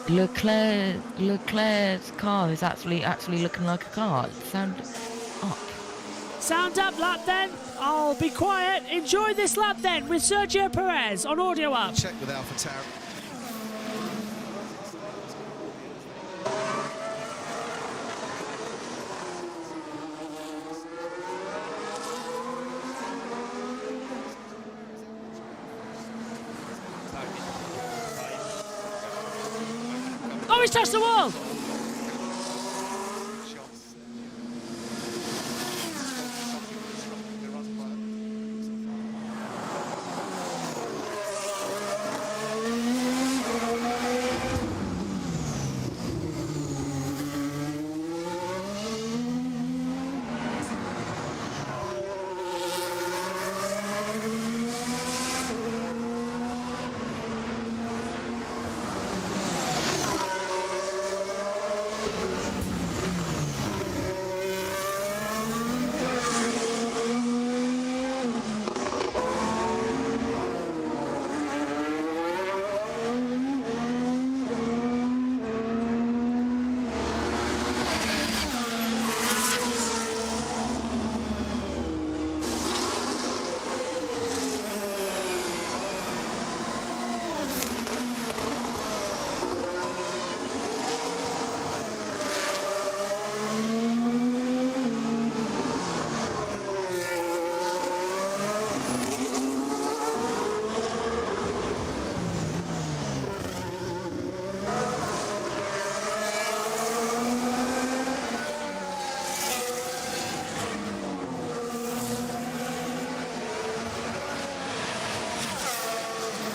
Leclerc's car is actually looking like a car. Sound up. Sound up lap then. I'll be quiet. Enjoy this lap then with Sergio Perez on audio up. Check with AlphaTauri. Oh, he's touched the wall.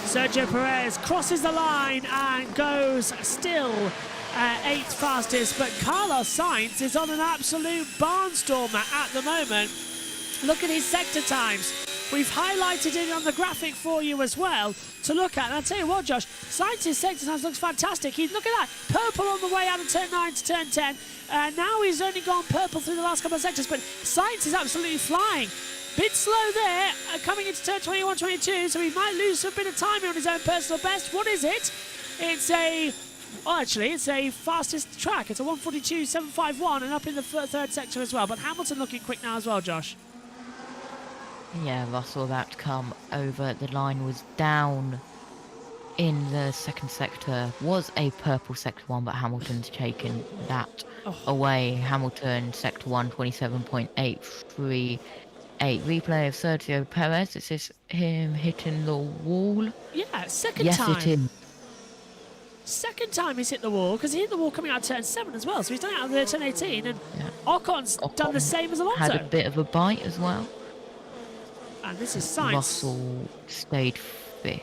Sergio Perez crosses the line and goes still 8th fastest, but Carlos Sainz is on an absolute barnstormer at the moment. Look at his sector times. We've highlighted it on the graphic for you as well to look at. And I'll tell you what, Josh, Sainz's sector times looks fantastic. Look at that, purple on the way out of turn 9 to turn 10. Now he's only gone purple through the last couple of sectors, but Sainz is absolutely flying. Bit slow there, coming into turn 21, 22, so he might lose a bit of time on his own personal best. What is it? It's a fastest track. It's a 1:42.751 and up in the third sector as well. But Hamilton looking quick now as well, Josh. Yeah, Russell about to come over the line, was down in the second sector, was a purple sector 1, but Hamilton's taken that away. Hamilton sector 1, 27.838. Replay of Sergio Perez. This is him hitting the wall. Yeah, second time. Yes, it is. Second time he's hit the wall, because he hit the wall coming out of turn 7 as well. So he's done it out of the turn 18, and Ocon's done the same as Alonso. Had a bit of a bite as well. And this is Sainz. Russell stayed 5th.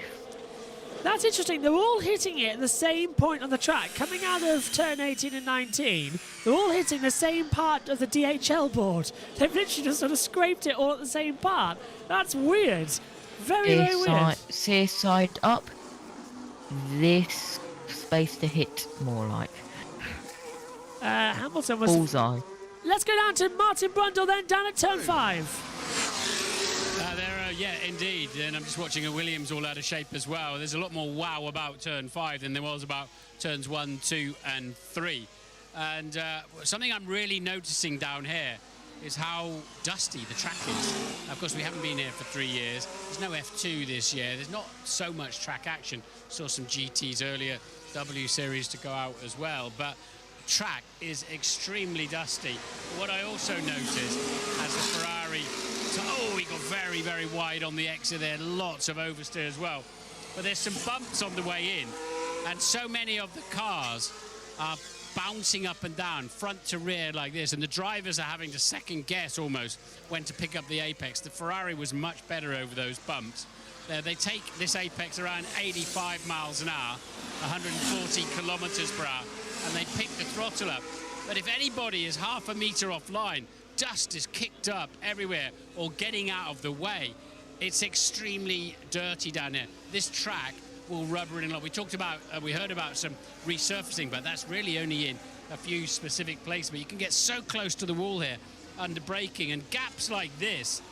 That's interesting. They're all hitting it at the same point on the track. Coming out of turn 18 and 19, they're all hitting the same part of the DHL board. They've literally just sort of scraped it all at the same part. That's weird. Very weird. Rear side up. This space to hit more like. Hamilton was... Bullseye. Let's go down to Martin Brundle then, down at turn 5. Yeah, indeed, and I'm just watching a Williams all out of shape as well. There's a lot more wow about turn 5 than there was about turns 1, 2 and 3. And something I'm really noticing down here is how dusty the track is. Of course, we haven't been here for 3 years. There's no F2 this year. There's not so much track action. Saw some GTs earlier, W Series to go out as well, but track is extremely dusty. What I also noticed as the Ferrari, he got very, very wide on the exit there, lots of oversteer as well. But there's some bumps on the way in, and so many of the cars are bouncing up and down, front to rear like this, and the drivers are having to second guess almost when to pick up the apex. The Ferrari was much better over those bumps. They take this apex around 85 miles an hour, 140 kilometers per hour, and they pick the throttle up. But if anybody is half a meter offline, dust is kicked up everywhere or getting out of the way. It's extremely dirty down here. This track will rubber in a lot. We talked about, we heard about some resurfacing, but that's really only in a few specific places. But you can get so close to the wall here under braking, and gaps like this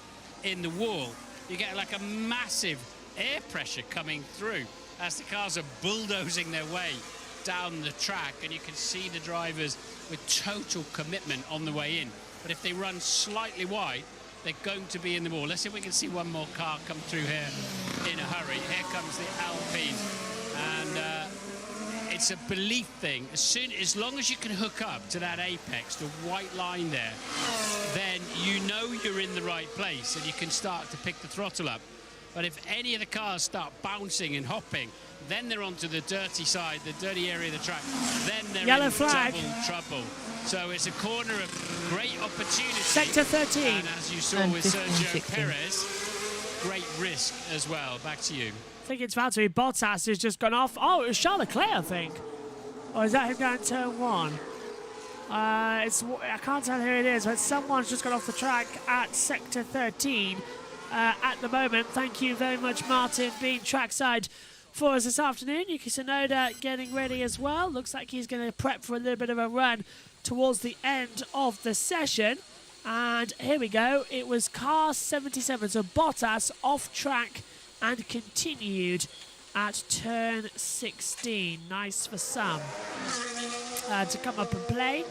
in the wall, you get like a massive air pressure coming through as the cars are bulldozing their way down the track, and you can see the drivers with total commitment on the way in. But if they run slightly wide, they're going to be in the wall. Let's see if we can see one more car come through here in a hurry. Here comes the Alpine, and it's a belief thing. As long as you can hook up to that apex, the white line there, then you know you're in the right place and you can start to pick the throttle up. But if any of the cars start bouncing and hopping, then they're onto the dirty side, the dirty area of the track. Then they're Yellow in flag. double trouble. So it's a corner of great opportunity. Sector 13. And as you saw with 15, Sergio 16. Perez, great risk as well. Back to you. I think it's Valtteri Bottas who's just gone off. Oh, it was Charles Leclerc, I think. Or is that him going turn 1? I can't tell who it is, but someone's just gone off the track at Sector 13 at the moment. Thank you very much, Martin, being trackside for us this afternoon. Yuki Tsunoda getting ready as well. Looks like he's going to prep for a little bit of a run towards the end of the session. And here we go. It was car 77, so Bottas off track and continued at turn 16. Nice for some to come up and play.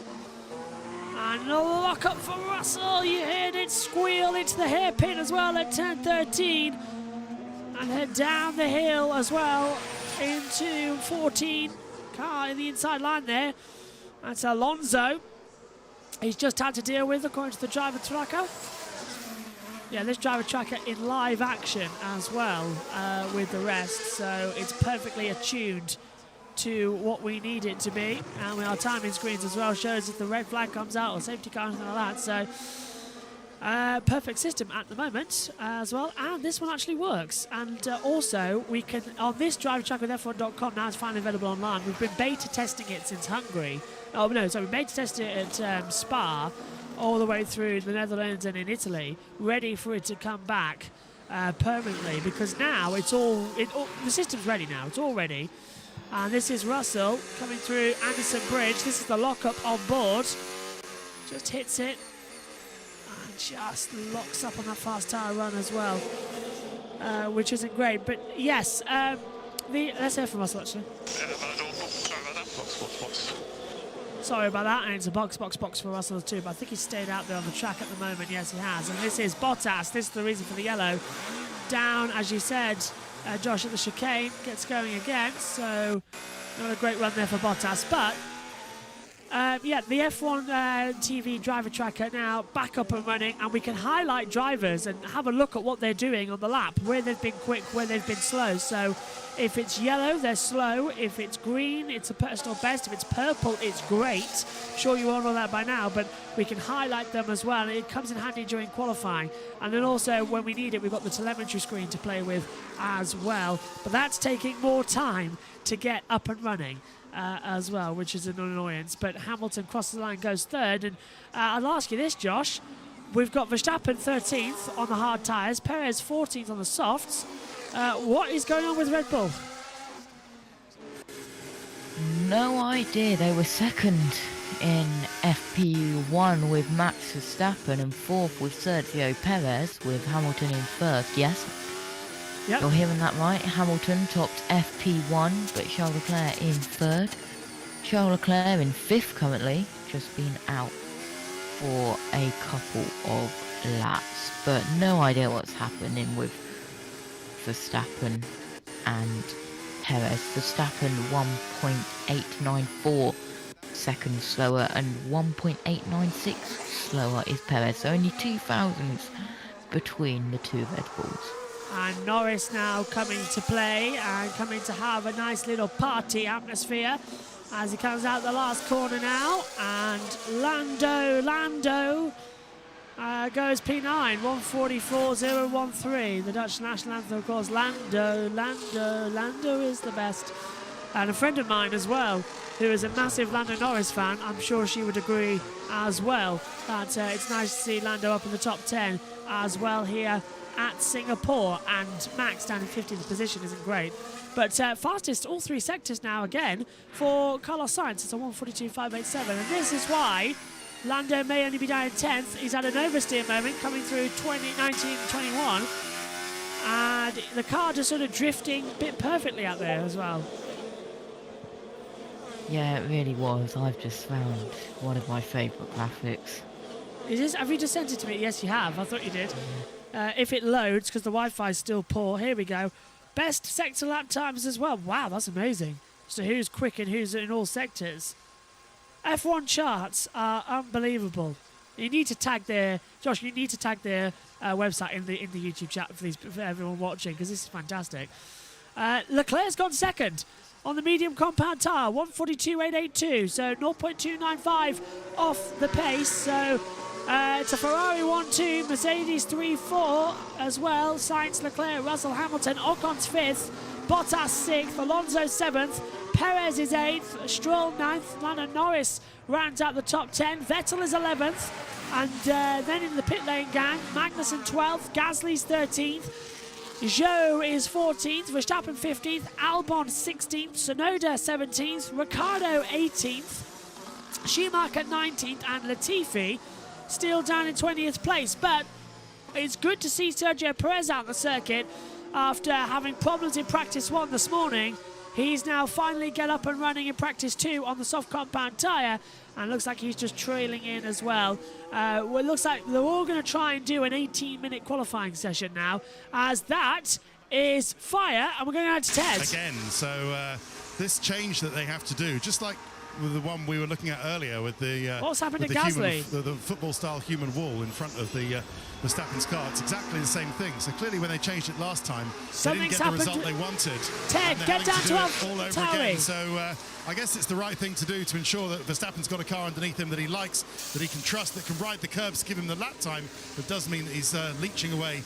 And a lock up for Russell. You heard it squeal into the hairpin as well at turn 13. And head down the hill as well into 14. Car in the inside line there. That's Alonso. He's just had to deal with, according to the driver tracker. Yeah, this driver tracker in live action as well with the rest. So it's perfectly attuned to what we need it to be. And our timing screens as well shows if the red flag comes out or safety car or anything like that. So perfect system at the moment as well, and this one actually works. And also we can, on this driver track with F1.com, now it's finally available online. We've been beta testing it since Hungary. Oh no, so we beta tested it at Spa all the way through the Netherlands and in Italy, ready for it to come back permanently, because now it's all the system's ready now. It's all ready. And this is Russell coming through Anderson Bridge. This is the lockup on board. Just hits it. Just locks up on that fast tyre run as well, which isn't great. But yes, let's hear from Russell actually. Sorry about that, and it's a box for Russell too, but I think he's stayed out there on the track at the moment. Yes, he has. And this is Bottas. This is the reason for the yellow. Down, as you said, Josh, at the chicane, gets going again. So not a great run there for Bottas, but yeah, the F1 TV driver tracker now back up and running, and we can highlight drivers and have a look at what they're doing on the lap, where they've been quick, where they've been slow. So if it's yellow, they're slow. If it's green, it's a personal best. If it's purple, it's great. Sure, you all know that by now, but we can highlight them as well. It comes in handy during qualifying. And then also, when we need it, we've got the telemetry screen to play with as well. But that's taking more time to get up and running as well, which is an annoyance. But Hamilton crosses the line, goes third. And I'll ask you this, Josh. We've got Verstappen 13th on the hard tyres, Perez 14th on the softs. What is going on with Red Bull? No idea. They were second in FP1 with Max Verstappen and fourth with Sergio Perez, with Hamilton in first. Yes? Yep. You're hearing that right. Hamilton topped FP1, but Charles Leclerc in third. Charles Leclerc in fifth currently, just been out for a couple of laps. But no idea what's happening with Verstappen and Perez. Verstappen 1.894 seconds slower and 1.896 slower is Perez. So only 2 thousandths between the two Red Bulls. And Norris now coming to play and coming to have a nice little party atmosphere as he comes out the last corner now. And Lando goes P9, 144.013. The Dutch national anthem, of course. Lando is the best. And a friend of mine as well, who is a massive Lando Norris fan, I'm sure she would agree as well that it's nice to see Lando up in the top 10 as well here at Singapore. And Max down in 15th position isn't great. But fastest all three sectors now again for Carlos Sainz. It's a 142.587. And this is why Lando may only be down in 10th. He's had an oversteer moment coming through 2019-21. And the car just sort of drifting a bit perfectly out there as well. Yeah, it really was. I've just found one of my favourite graphics. Have you just sent it to me? Yes, you have. I thought you did. If it loads, because the Wi-Fi is still poor. Here we go. Best sector lap times as well. Wow, that's amazing. So who's quick and who's in all sectors? F1 charts are unbelievable. You need to tag their Josh. You need to tag their website in the YouTube chat for everyone watching, because this is fantastic. Leclerc's gone second on the medium compound tyre, 142.882, so 0.295 off the pace. So it's a Ferrari 1-2, Mercedes 3-4 as well. Sainz, Leclerc, Russell, Hamilton, Ocon's 5th, Bottas 6th, Alonso 7th, Perez is 8th, Stroll 9th, Lando Norris rounds out the top 10, Vettel is 11th, and then in the pit lane gang, Magnussen 12th, Gasly's 13th, Zhou is 14th, Verstappen 15th, Albon 16th, Tsunoda 17th, Ricciardo 18th, Schumacher 19th, and Latifi still down in 20th place. But it's good to see Sergio Perez out the circuit after having problems in practice 1 this morning. He's now finally get up and running in practice 2 on the soft compound tyre, and looks like he's just trailing in as well. Well, it looks like they're all going to try and do an 18-minute qualifying session now, as that is fire, and we're going out to Ted. Again, so this change that they have to do, just like with the one we were looking at earlier with the what's happened to the Gasly? the football-style human wall in front of the Verstappen's car. It's exactly the same thing. So clearly, when they changed it last time, they didn't get the result they wanted. Ted, get down to all over again. So I guess it's the right thing to do to ensure that Verstappen's got a car underneath him that he likes, that he can trust, that can ride the curbs, give him the lap time. That does mean that he's leeching away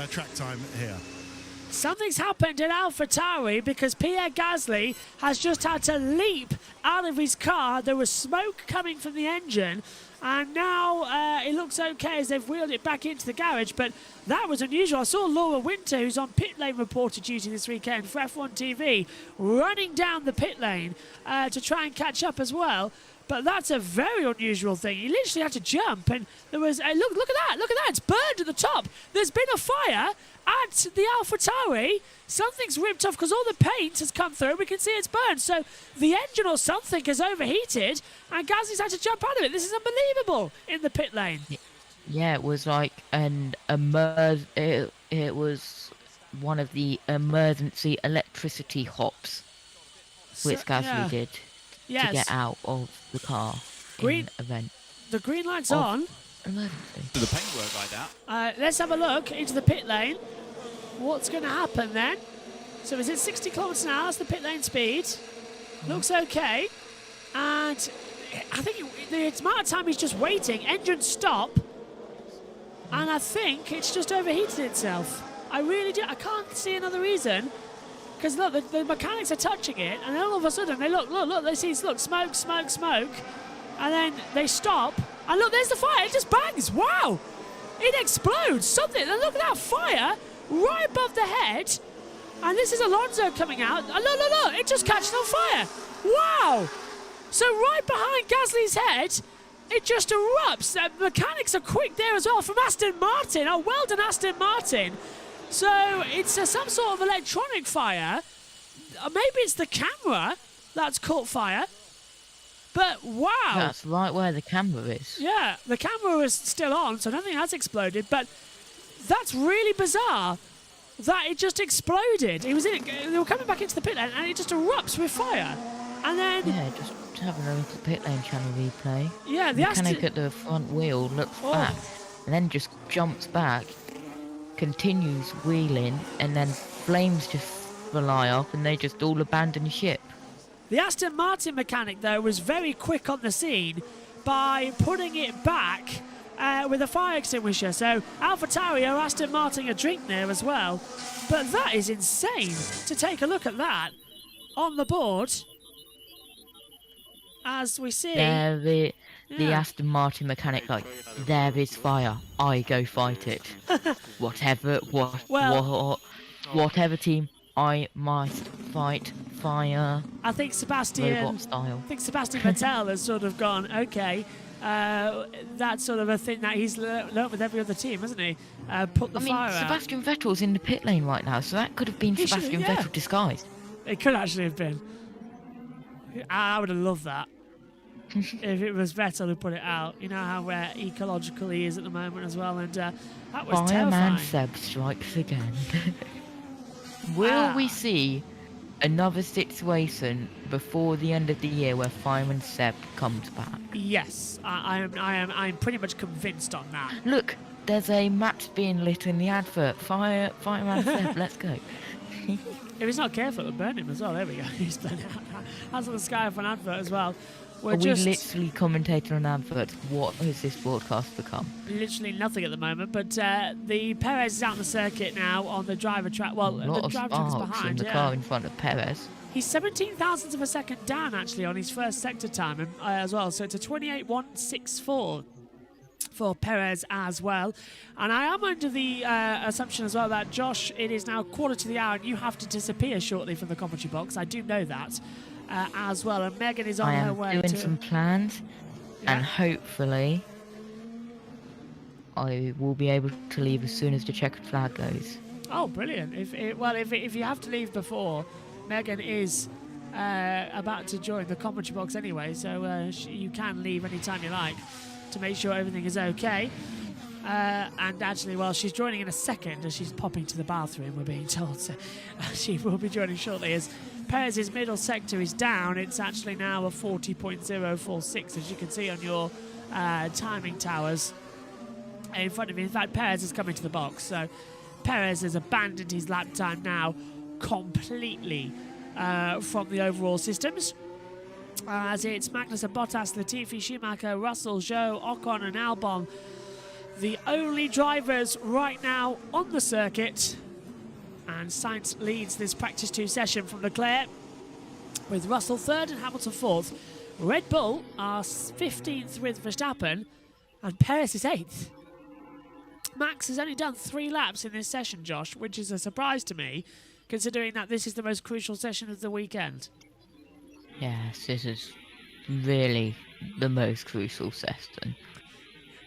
track time here. Something's happened in AlphaTauri, because Pierre Gasly has just had to leap out of his car. There was smoke coming from the engine, and now it looks okay as they've wheeled it back into the garage, but that was unusual. I saw Laura Winter, who's on pit lane reporter duty this weekend for F1 TV, running down the pit lane to try and catch up as well. But that's a very unusual thing. He literally had to jump, and there was look at that, it's burned at the top. There's been a fire at the AlphaTauri. Something's ripped off because all the paint has come through. We can see it's burned. So the engine or something has overheated, and Gasly's had to jump out of it. This is unbelievable in the pit lane. Yeah, it was like it was one of the emergency electricity hops, which Gasly did to get out of the car in the event. The green light's on. Emergency. The paintwork like that. Let's have a look into the pit lane. What's going to happen then? So is it 60 kilometers an hour? That's the pit lane speed. Looks okay. And I think it's amount of time he's just waiting. Engine stop. And I think it's just overheated itself. I really do. I can't see another reason. Because look, the mechanics are touching it, and then all of a sudden they look, they see smoke, and then they stop, and look, there's the fire. It just bangs. Wow, it explodes. Something. And look at that fire right above the head, and this is Alonso coming out. And look, it just catches on fire. Wow. So right behind Gasly's head, it just erupts. The mechanics are quick there as well from Aston Martin. Oh, well done, Aston Martin. So it's some sort of electronic fire. Maybe it's the camera that's caught fire. But wow. That's right where the camera is. Yeah, the camera is still on, so nothing has exploded. But that's really bizarre that it just exploded. It was they were coming back into the pit lane, and it just erupts with fire. And then just having a look at the pit lane channel replay. Yeah, the mechanic at the front wheel looks back, and then just jumps back, continues wheeling, and then flames just fly up, and they just all abandon ship. The Aston Martin mechanic, though, was very quick on the scene by putting it back with a fire extinguisher. So AlphaTauri are Aston Martin a drink there as well. But that is insane to take a look at that on the board. As we see... The Aston Martin mechanic, like, there is fire, I go fight it. Whatever team, I must fight fire. I think Sebastian... Robot style. I think Sebastian Vettel has sort of gone, okay, that's sort of a thing that he's learnt with every other team, hasn't he? Put the fire out. Sebastian Vettel's in the pit lane right now, so that could have been Sebastian Vettel disguised. It could actually have been. I would have loved that. If it was Vettel who put it out. You know how ecological he is at the moment as well, and that was terrifying. Fireman Seb strikes again. Will we see another situation before the end of the year where Fireman Seb comes back? Yes, I'm pretty much convinced on that. Look, there's a match being lit in the advert. Fireman Seb, let's go. If he's not careful, it'll burn him as well. There we go. He's burnt out. Hands on the sky for an advert as well. We literally commentating on adverts. What has this broadcast become? Literally nothing at the moment, but the Perez is out on the circuit now on the driver track. Well, the driver track is behind. The car in front of Perez. He's 17 thousandths of a second down actually on his first sector time as well. So it's a 28.164 for Perez as well. And I am under the assumption as well that Josh, it is now 1:45 and you have to disappear shortly from the commentary box. I do know that. As well, and Megan is on her way. I am doing some plans, and hopefully I will be able to leave as soon as the checkered flag goes. Oh, brilliant! If you have to leave before, Megan is about to join the commentary box anyway, so you can leave anytime you like to make sure everything is okay. And actually, well, she's joining in a second as she's popping to the bathroom, we're being told. So she will be joining shortly as Perez's middle sector is down. It's actually now a 40.046, as you can see on your timing towers in front of you. In fact, Perez is coming to the box. So Perez has abandoned his lap time now completely from the overall systems. As it's Magnussen, Bottas, Latifi, Schumacher, Russell, Zhou, Ocon and Albon, the only drivers right now on the circuit. And Sainz leads this practice 2 session from Leclerc, with Russell 3rd and Hamilton 4th. Red Bull are 15th with Verstappen, and Perez is 8th. Max has only done 3 laps in this session, Josh, which is a surprise to me, considering that this is the most crucial session of the weekend. Yes, this is really the most crucial session.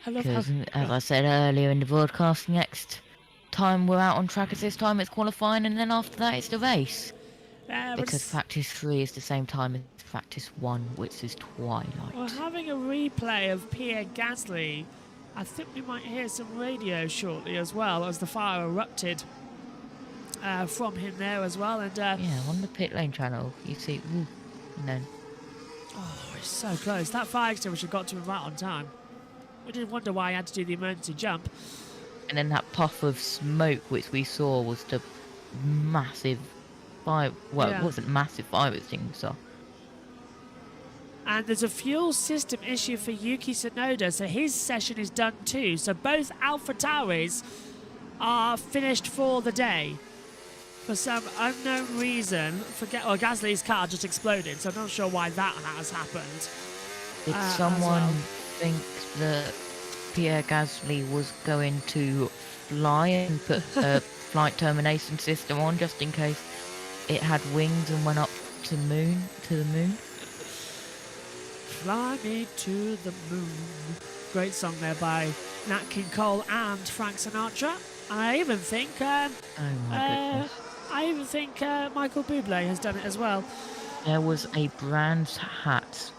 Because, as I said earlier in the broadcast, next time we're out on track as this time it's qualifying, and then after that it's the race. Because practice 3 is the same time as practice 1, which is twilight. We're having a replay of Pierre Gasly. I think we might hear some radio shortly as well, as the fire erupted from him there as well. And yeah, on the pit lane channel you see, and then it's so close. That fire extinguisher got to him right on time. We did wonder why he had to do the emergency jump. And then that puff of smoke which we saw was the massive fire. Well, it wasn't massive fire extinguisher. And there's a fuel system issue for Yuki Tsunoda, so his session is done too. So both AlphaTauris are finished for the day. For some unknown reason, Gasly's car just exploded, so I'm not sure why that has happened. Did someone think that Pierre Gasly was going to fly and put a flight termination system on just in case it had wings and went up to the moon? Fly me to the moon. Great song there by Nat King Cole and Frank Sinatra. And I even think Michael Bublé has done it as well. There was a Brands Hat's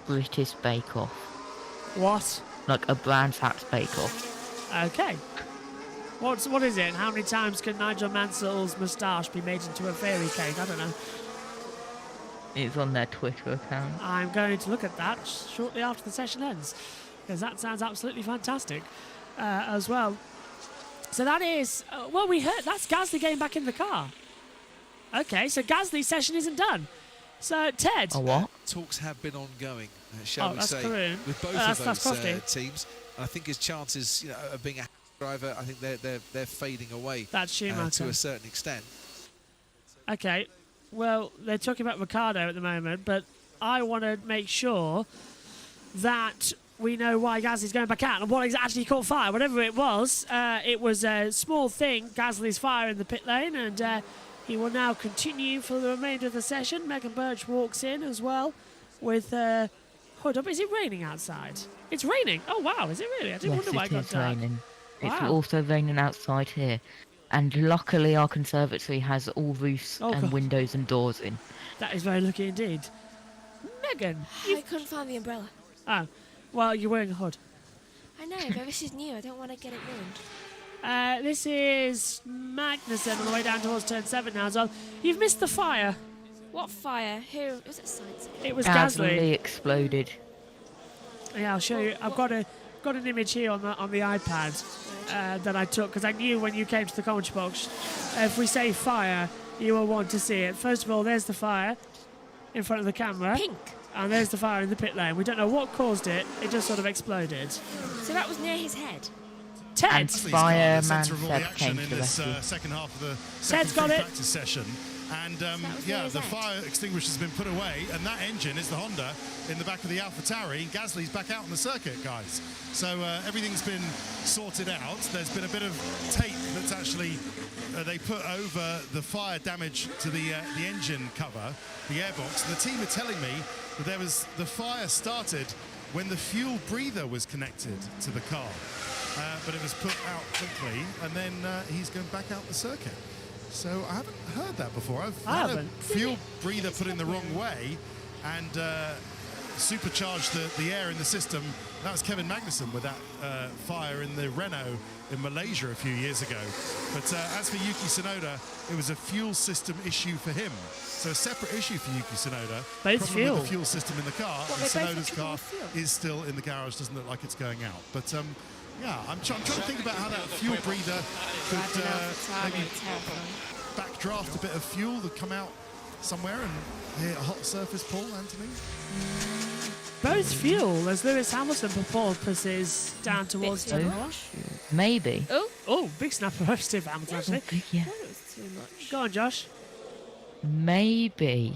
British Bake Off. What? Like a Brands Hat's Bake Off. Okay. What is it? How many times can Nigel Mansell's moustache be made into a fairy cake? I don't know. It's on their Twitter account. I'm going to look at that shortly after the session ends, because that sounds absolutely fantastic as well. So that is, we heard that's Gasly getting back in the car. Okay, so Gasly's session isn't done. So, Ted. A what? Talks have been ongoing, shall we that's say, Karoon. with both That's of those Crofty. teams. And I think his chances, of being a driver, I think they're fading away. That's Schumacher. To a certain extent. Okay, well, they're talking about Ricciardo at the moment, but I want to make sure that we know why Gasly's going back out and what actually caught fire. Whatever it was a small thing, Gasly's fire in the pit lane, and he will now continue for the remainder of the session. Megan Birch walks in as well with hood up. Is it raining outside? It's raining. Oh, wow, is it really? I didn't wonder why it got dark. Raining. It's Wow. also raining outside here. And luckily our conservatory has all roofs and God. windows and doors in. That is very lucky indeed. Megan, I couldn't find the umbrella. Oh, well, you're wearing a hood. I know, but this is new. I don't want to get it ruined. This is Magnussen on the way down towards turn 7 now as well. You've missed the fire. What fire? Who? Was it Sainz? It was Gasly Gasly. exploded. Yeah, I'll show you. I've got an image here on the iPad that I took because I knew when you came to the commentary box, if we say fire, you will want to see it. First of all, there's the fire in front of the camera. Pink. And there's the fire in the pit lane. We don't know what caused it. It just sort of exploded. So that was near his head. Ted. And Gasly's fireman got the centre of all the Seb action came to in the this rescue. second half of the Ted's second got free it. practice session. And was yeah, near his the head. fire extinguisher has been put away, and that engine is the Honda in the back of the AlphaTauri. Gasly's back out on the circuit, guys. So everything's been sorted out. There's been a bit of tape that's actually they put over the fire damage to the engine cover, the airbox. The team are telling me that the fire started when the fuel breather was connected to the car, but it was put out quickly, and then he's going back out the circuit. So I haven't heard that before. I've I had haven't. a fuel breather put in the wrong way and supercharged the air in the system. That was Kevin Magnussen with that fire in the Renault in Malaysia a few years ago. But as for Yuki Tsunoda, it was a fuel system issue for him. So a separate issue for Yuki Tsunoda. But it's Problem fuel. with the fuel system in the car. What, And they both Tsunoda's have trouble car with fuel? is still in the garage. Doesn't look like it's going out. But yeah, I'm trying to think about how that fuel breather could maybe backdraft a bit of fuel to come out somewhere and hit a hot surface, Paul, Anthony. Both fuel as Lewis Hamilton purposes down towards turn 1. Maybe. Oh, big snapper of Steve Hamilton actually. Yeah. That was too much. Go on, Josh. Maybe.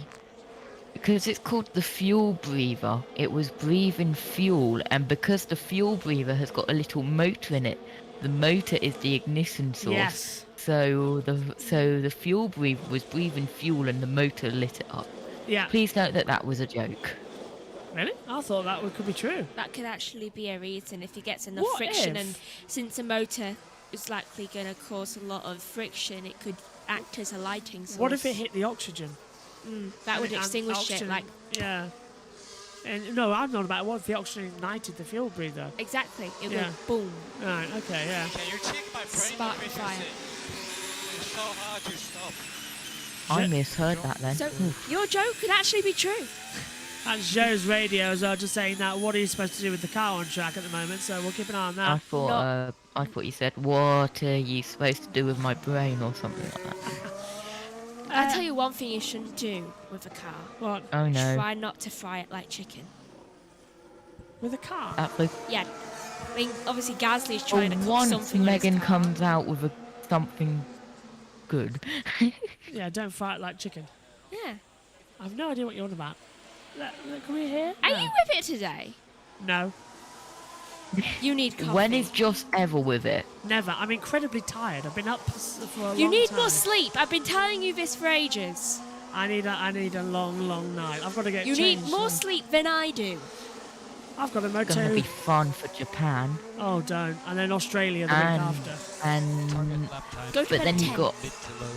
Because it's called the fuel breather. It was breathing fuel, and because the fuel breather has got a little motor in it, the motor is the ignition source. Yes. So the fuel breather was breathing fuel and the motor lit it up. Yeah. Please note that was a joke. Really? I thought that could be true. That could actually be a reason if he gets enough What friction, if? and since a motor is likely going to cause a lot of friction, it could act as a lighting source. What if it hit the oxygen? That would And extinguish it, oxygen- like Yeah. And no, I'm not about what if the oxygen ignited the fuel breather. exactly. It Yeah. would boom, Right, okay, yeah. Can you check my brain spark the fire. It's so hard to stop. I misheard that then. So your joke could actually be true. And Joe's radio as well, just saying that what are you supposed to do with the car on track at the moment, so we'll keep an eye on that. I thought you said, what are you supposed to do with my brain or something like that. I'll tell you one thing you shouldn't do with a car. What? Oh no. Try not to fry it like chicken. With a car? Yeah. I mean, obviously Gasly's trying to cook Once something on Megan his car. comes out with something good. Yeah, don't fry it like chicken. Yeah. I've no idea what you're on about. Can we hear? Are No. you with it today? No. You need coffee. When is Josh ever with it? Never. I'm incredibly tired. I've been up for a long time. You need more sleep. I've been telling you this for ages. I need a long, long night. I've got to get You changed. need more sleep than I do. I've got a It's gonna be moto. fun for Japan. Oh, don't. And then Australia the week after. And Go to but bed then at you've 10. got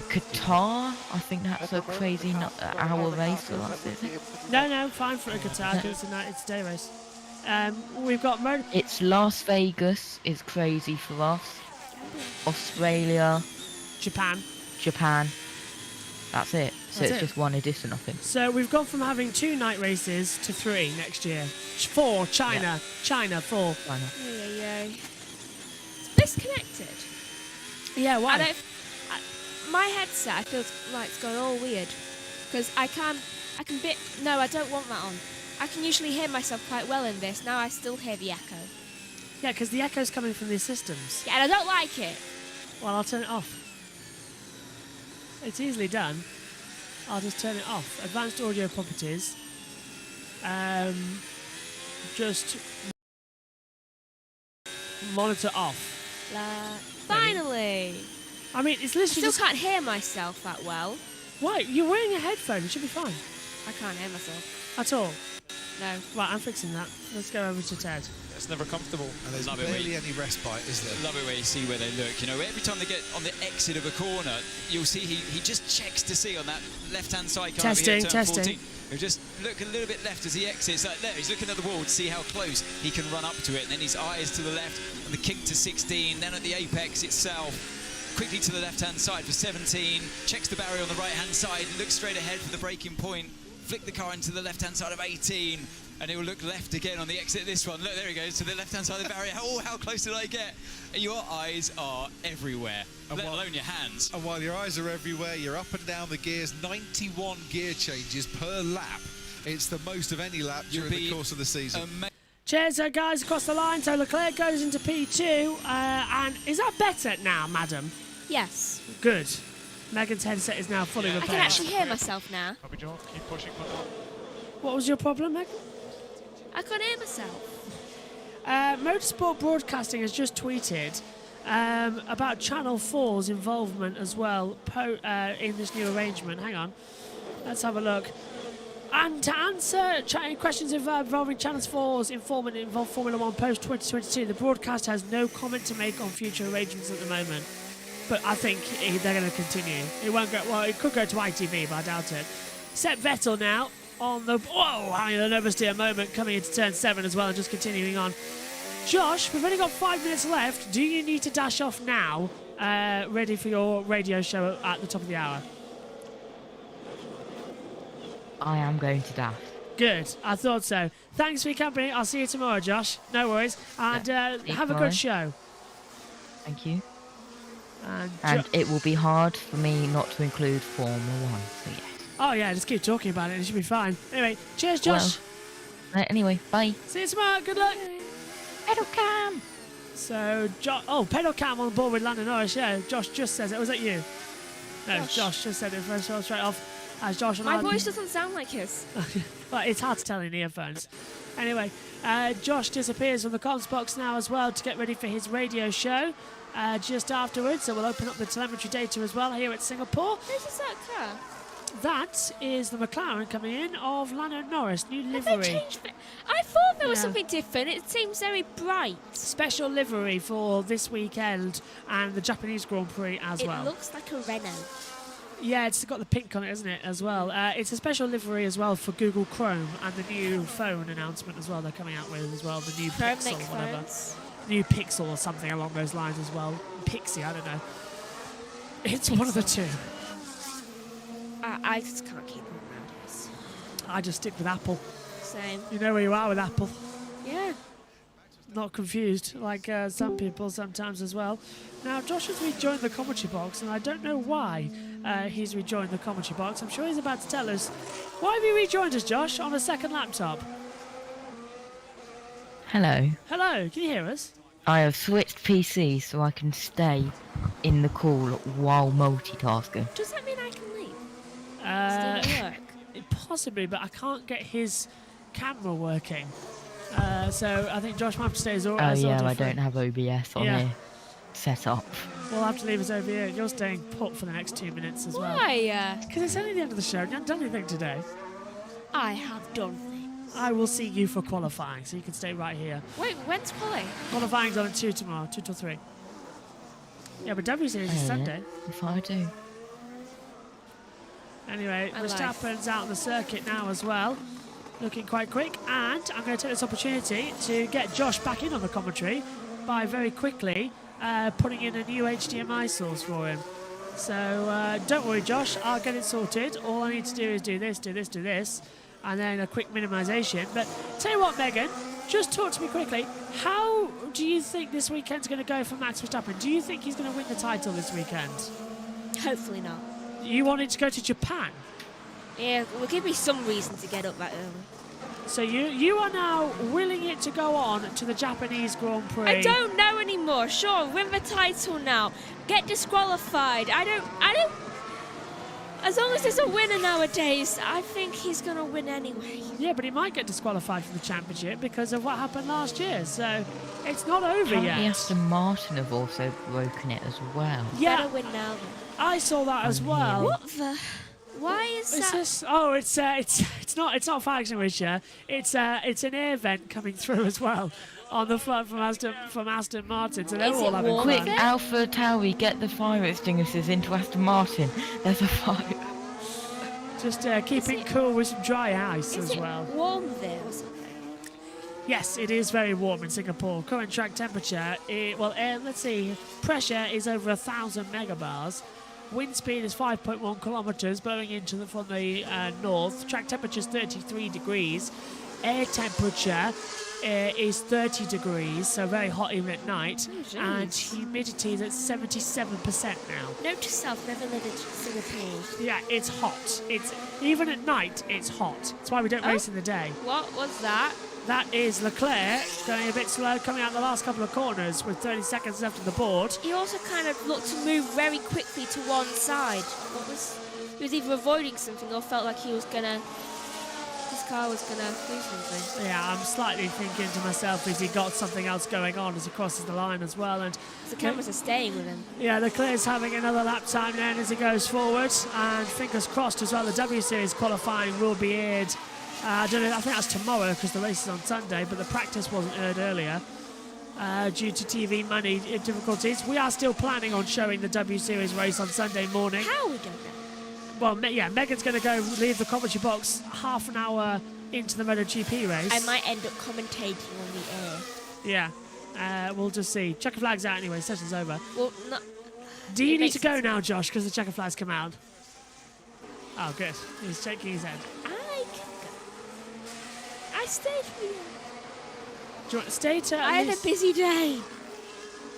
Qatar. I think that's a crazy hour race for us, is it? No, fine for a guitar because it's a day race. We've got It's Las Vegas is crazy for us. Australia, Japan. That's it. So That's it's it. just one edition, I think. So we've gone from having 2 night races to 3 next year. 4, China. Yeah. China, 4. China. It's disconnected. Yeah, why? My headset, I feel like it's gone all weird because I I can bit. No, I don't want that on. I can usually hear myself quite well in this. Now I still hear the echo. Yeah, because the echo's coming from these systems. Yeah, and I don't like it. Well, I'll turn it off. It's easily done. I'll just turn it off. Advanced audio properties. Just monitor off. Finally. I mean, it's I literally still just... can't hear myself that well. Why? You're wearing a headphone. It should be fine. I can't hear myself. At all. No. Right, I'm fixing that. Let's go over to Ted. It's never comfortable. And there's barely any respite, is there? Love it where you see where they look. You know, every time they get on the exit of a corner, you'll see he just checks to see on that left-hand side car over here, turn 14. He'll just look a little bit left as he exits. Like there, he's looking at the wall to see how close he can run up to it. And then his eyes to the left, and the kick to 16. Then at the apex itself, quickly to the left-hand side for 17. Checks the barrier on the right-hand side, looks straight ahead for the braking point. Flick the car into the left-hand side of 18. And he will look left again on the exit of this one. Look, there he goes to the left-hand side of the barrier. Oh, how close did I get? Your eyes are everywhere, let alone your hands. And while your eyes are everywhere, you're up and down the gears, 91 gear changes per lap. It's the most of any lap during the course of the season. Cheers, guys, across the line. So Leclerc goes into P2. And is that better now, madam? Yes. Good. Megan's headset is now fully repaired. I can actually hear myself now. Copy, John. Keep pushing for What was your problem, Megan? I can't hear myself. Motorsport Broadcasting has just tweeted about Channel 4's involvement as well in this new arrangement. Hang on. Let's have a look. And to answer questions involving Channel 4's involvement in Formula 1 post-2022, the broadcast has no comment to make on future arrangements at the moment. But I think they're going to continue. It won't go... Well, it could go to ITV, but I doubt it. Seb Vettel now on the... Whoa! Having an oversteer moment coming into turn 7 as well and just continuing on. Josh, we've only got 5 minutes left. Do you need to dash off now, ready for your radio show at the top of the hour? I am going to dash. Good, I thought so. Thanks for your company. I'll see you tomorrow, Josh. No worries. And have a good show. Thank you. And it will be hard for me not to include Formula 1, so yes. Oh yeah, just keep talking about it. It should be fine. Anyway, cheers, Josh. Well, anyway, bye. See you tomorrow. Good luck. Pedal cam. So, pedal cam on board with Lando Norris. Yeah, Josh just says it. Was that you? No, Josh just said it first, so straight off. As Josh and My voice doesn't sound like his. Well, it's hard to tell in earphones. Anyway, Josh disappears from the comms box now as well to get ready for his radio show just afterwards. So we'll open up the telemetry data as well here at Singapore. Who's that car? That is the McLaren coming in of Lando Norris, new livery. Have they changed it? I thought there was something different. It seems very bright. Special livery for this weekend and the Japanese Grand Prix as well. It looks like a Renault. Yeah, it's got the pink on it, isn't it, as well? It's a special livery as well for Google Chrome and the new phone announcement as well they're coming out with as well, the new Chrome Pixel, makes whatever. phones. New Pixel or something along those lines as well. Pixie, I don't know. It's one of the two. I just can't keep them nowadays. I just stick with Apple. Same. You know where you are with Apple. Yeah. Not confused, like some people sometimes as well. Now, Josh has rejoined the commentary box, and I don't know why he's rejoined the commentary box. I'm sure he's about to tell us. Why have you rejoined us, Josh, on a second laptop? Hello. Hello, can you hear us? I have switched PCs so I can stay in the call while multitasking. Does that mean I can leave? Still work? Possibly, but I can't get his camera working. So I think Josh might have to stay as Oh yeah, I don't have OBS on here set up. We'll have to leave us over here. You're staying put for the next 2 minutes as well. Why? Because it's only the end of the show. You haven't done anything today. I have done things. I will see you for qualifying, so you can stay right here. Wait, when's qualifying? Qualifying's on at 2 tomorrow, 2 till 3. Yeah, but W Series is Sunday. If I do. Anyway, Verstappen's out on the circuit now as well. Looking quite quick, and I'm going to take this opportunity to get Josh back in on the commentary by very quickly putting in a new HDMI source for him. So don't worry, Josh, I'll get it sorted. All I need to do is do this, do this, do this, and then a quick minimization. But tell you what, Megan, just talk to me quickly. How do you think this weekend's going to go for Max Verstappen? Do you think he's going to win the title this weekend? Hopefully not. You wanted to go to Japan? Yeah, well, give me some reason to get up that early. So you are now willing it to go on to the Japanese Grand Prix. I don't know anymore. Sure, win the title now. Get disqualified. I don't. As long as there's a winner nowadays, I think he's going to win anyway. Yeah, but he might get disqualified from the championship because of what happened last year. So it's not over yet. Aston Martin have also broken it as well. Yeah. Better win now then. I saw that as well. What the? Why is that? This? Oh, it's not fire extinguisher. It's an air vent coming through as well on the front from Aston Martin. So they're all having Quick, fun. Alpha Tauri, get the fire extinguishers into Aston Martin. There's a fire. Just keeping cool with some dry ice as well. Warm there or something? Yes, it is very warm in Singapore. Current track temperature, let's see, pressure is over 1,000 megabars. Wind speed is 5.1 kilometers blowing from the north. Track temperature is 33 degrees. Air temperature is 30 degrees, so very hot even at night. Oh, and humidity is at 77% now. Note to self, never live in Singapore. Yeah, it's hot. It's even at night, it's hot. That's why we don't race in the day. What was that? That is Leclerc going a bit slow, coming out the last couple of corners with 30 seconds left on the board. He also kind of looked to move very quickly to one side. He was either avoiding something or felt like his car was gonna do something. Yeah, I'm slightly thinking to myself, has he got something else going on as he crosses the line as well? And the cameras are staying with him. Yeah, Leclerc's having another lap time then as he goes forward, and fingers crossed as well. The W Series qualifying will be aired. I don't know. I think that's tomorrow because the race is on Sunday, but the practice wasn't aired earlier due to TV money difficulties. We are still planning on showing the W Series race on Sunday morning. How we don't know? Well, Megan's going to go leave the commentary box half an hour into the MotoGP race. I might end up commentating on the air. Yeah, we'll just see. Checker flag's out anyway. Session's over. Well, no. Do you need to go now, Josh? Because the checker flag's come out. Oh, good. He's shaking his head. I can go. I stayed for you. Do you want to stay to? I had a busy day.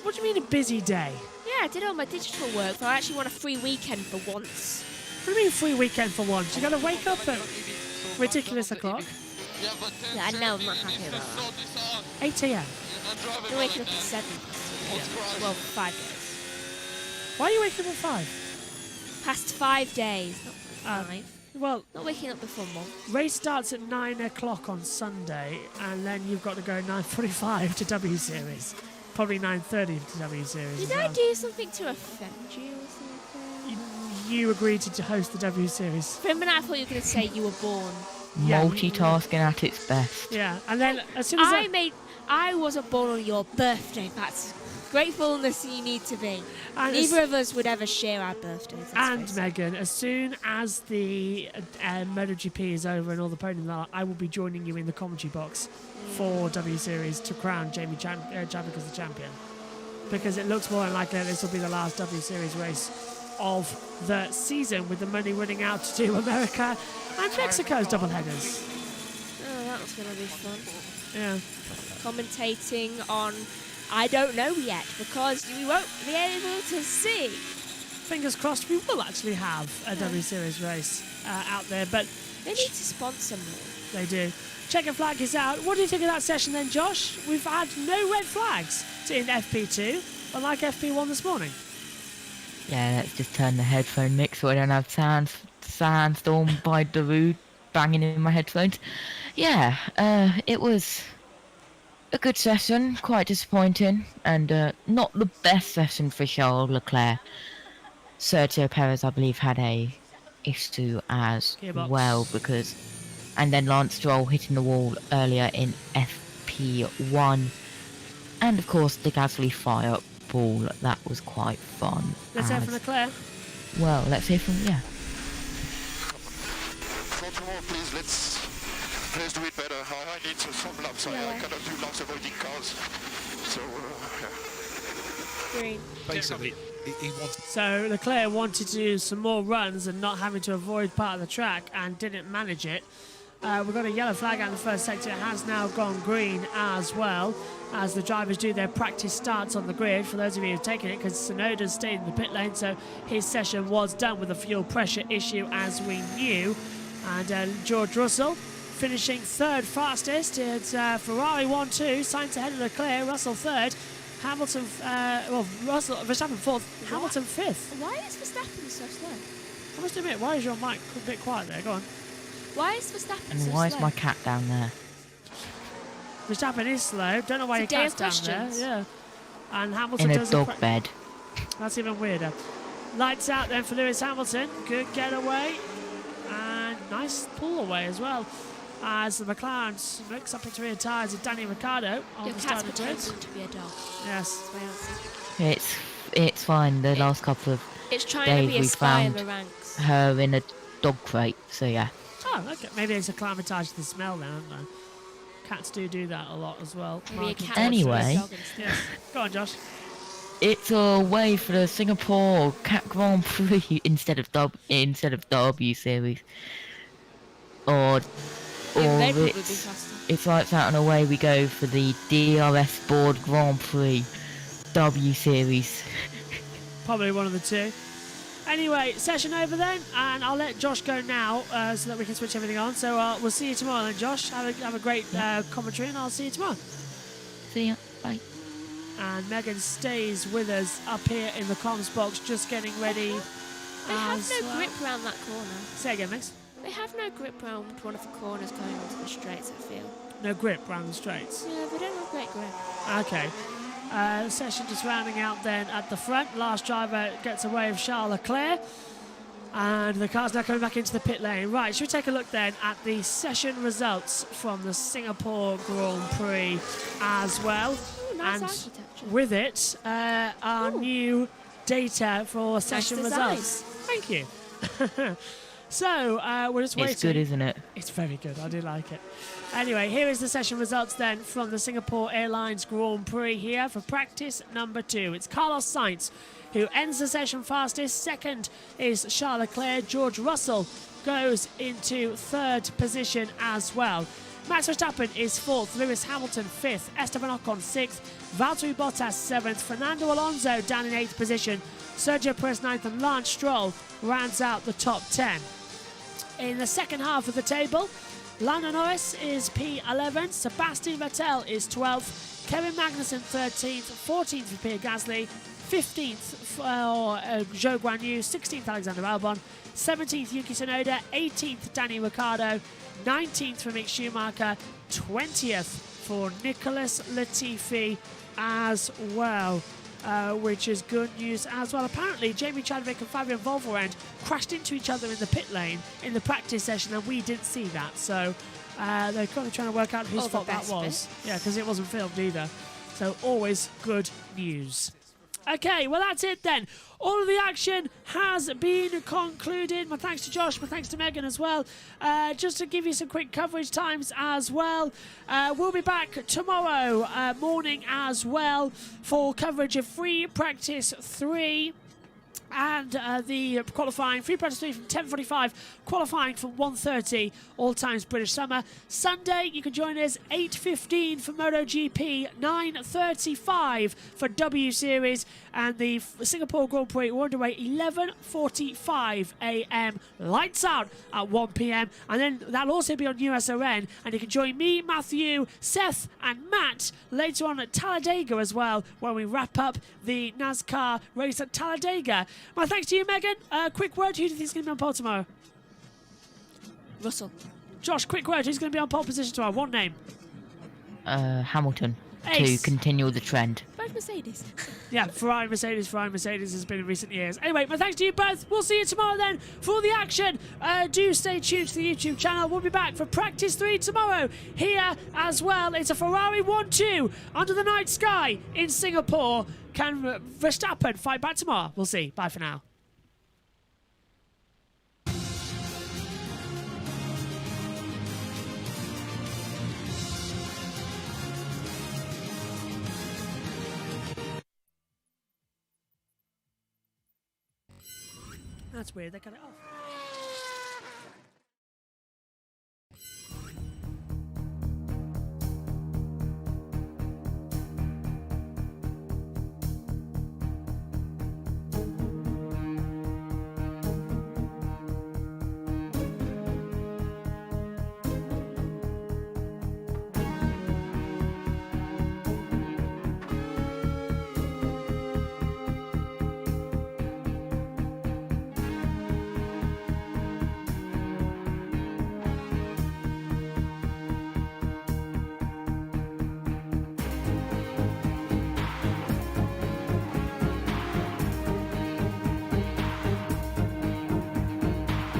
What do you mean a busy day? Yeah, I did all my digital work, but I actually want a free weekend for once. What do you mean free weekend for once? You got to wake up at ridiculous o'clock. Yeah, I know, I'm not happy about that. 8 a.m. You're waking up at 7. Well, 5 days. Why are you waking up at 5? Past 5 days, not 5. Well, not waking up before more. Race starts at 9 o'clock on Sunday, and then you've got to go 9:45 to W Series. Probably 9:30 to W Series. Did I do something to offend you or something? You agreed to host the W Series. For a minute, I thought you were going to say you were born. Multitasking at its best. Yeah, and then as soon as I wasn't born on your birthday. That's gratefulness you need to be. And neither of us would ever share our birthdays. And Megan, as soon as the MotoGP is over and all the podiums are, I will be joining you in the commentary box for W Series to crown Jamie Chadwick as the champion. Because it looks more likely this will be the last W Series race of the season, with the money running out to do America and Mexico's double headers. Oh, that was going to be fun. Yeah. Commentating on, I don't know yet, because we won't be able to see. Fingers crossed we will actually have a W Series race out there, but they need to sponsor more. They do. Checker flag is out. What do you think of that session then, Josh? We've had no red flags in FP2, unlike FP1 this morning. Yeah, let's just turn the headphone mix so I don't have Sandstorm by Darude banging in my headphones. Yeah, it was a good session, quite disappointing, and not the best session for Charles Leclerc. Sergio Perez, I believe, had a issue as well, because... And then Lance Stroll hitting the wall earlier in FP1. And, of course, the Gasly fireball. That was quite fun. Let's hear from Leclerc. Well, let's hear from... Yeah. Not more, please. Let's do it better. I need some laps. I cannot do laps avoiding cars. So, Green. Basically, he wants... So Leclerc wanted to do some more runs and not having to avoid part of the track and didn't manage it. We've got a yellow flag out in the first sector. It has now gone green as well, as the drivers do their practice starts on the grid. For those of you who've taken it, because Tsunoda's stayed in the pit lane, so his session was done with a fuel pressure issue, as we knew. And George Russell finishing third fastest. It's Ferrari 1-2, Sainz ahead of Leclerc, Russell third, Hamilton, Verstappen fourth, Hamilton fifth. Why is Verstappen so slow? I must admit, why is your mic a bit quiet there? Go on. Why is Verstappen so slow? And why is my cat down there? Verstappen is slow. Don't know why your cat's down there. Yeah. And Hamilton In a does dog bed. That's even weirder. Lights out then for Lewis Hamilton. Good getaway. And nice pull away as well. As the McLaren mix up into rear tyres of Danny Ricciardo on Your the cat's starting grid. pretending to be a dog. Yes. It's fine. The last couple of It's trying days to be a we spy in found the ranks. her in a dog crate. So yeah. Oh, okay. Maybe it's acclimatised to the smell then, aren't they? Cats do that a lot as well. Maybe a cat Anyway. Yes. Go on, Josh. It's a way for the Singapore Cat Grand Prix instead of W Series, or it's lights out and away we go for the DRS Board Grand Prix W Series. Probably one of the two. Anyway, session over then, and I'll let Josh go now so that we can switch everything on. So we'll see you tomorrow then, Josh. Have a great commentary, and I'll see you tomorrow. See ya. Bye. And Megan stays with us up here in the comms box, just getting ready. They have no grip around that corner. Say again, Mix. They have no grip around one of the corners going onto the straights, I feel. No grip around the straights? Yeah, they don't have great grip. Okay. Session just rounding out then at the front. Last driver gets away with Charles Leclerc. And the car's now coming back into the pit lane. Right, should we take a look then at the session results from the Singapore Grand Prix as well? Ooh, nice and architecture. with it, our new data for session design. results. Thank you. So, we're just waiting. It's good, isn't it? It's very good. I do like it. Anyway, here is the session results then from the Singapore Airlines Grand Prix here for practice number 2. It's Carlos Sainz who ends the session fastest. Second is Charles Leclerc. George Russell goes into third position as well. Max Verstappen is fourth. Lewis Hamilton fifth. Esteban Ocon sixth. Valtteri Bottas seventh. Fernando Alonso down in eighth position. Sergio Perez ninth, and Lance Stroll rounds out the top 10. In the second half of the table, Lando Norris is P11, Sebastian Vettel is 12th, Kevin Magnussen 13th, 14th for Pierre Gasly, 15th for Zhou Guanyu, 16th Alexander Albon, 17th Yuki Tsunoda, 18th Danny Ricciardo, 19th for Mick Schumacher, 20th for Nicholas Latifi as well. Which is good news as well. Apparently, Jamie Chadwick and Fabian Volvorand crashed into each other in the pit lane in the practice session, and we didn't see that. So they're kind of trying to work out whose fault that was. Yeah, because it wasn't filmed either. So always good news. Okay, well, that's it then. All of the action has been concluded. My thanks to Josh, my thanks to Megan as well. Just to give you some quick coverage times as well. We'll be back tomorrow morning as well for coverage of free practice 3. And the qualifying, free practice 3 from 10:45, qualifying from 1:30, all times British summer. Sunday, you can join us 8:15 for MotoGP, 9:35 for W Series, and the Singapore Grand Prix will underway 11:45 a.m. Lights out at 1 p.m. And then that'll also be on USRN, and you can join me, Matthew, Seth, and Matt later on at Talladega as well, when we wrap up the NASCAR race at Talladega. My thanks to you, Megan. Quick word, who do you think is going to be on pole tomorrow? Russell. Josh, quick word, who's going to be on pole position tomorrow? One name. Hamilton. Ace. To continue the trend. Both Mercedes. Yeah, Ferrari, Mercedes has been in recent years. Anyway, my thanks to you both. We'll see you tomorrow then for the action. Do stay tuned to the YouTube channel. We'll be back for practice 3 tomorrow here as well. It's a Ferrari 1-2 under the night sky in Singapore. Can Verstappen fight back tomorrow? We'll see. Bye for now. That's weird, they cut it off.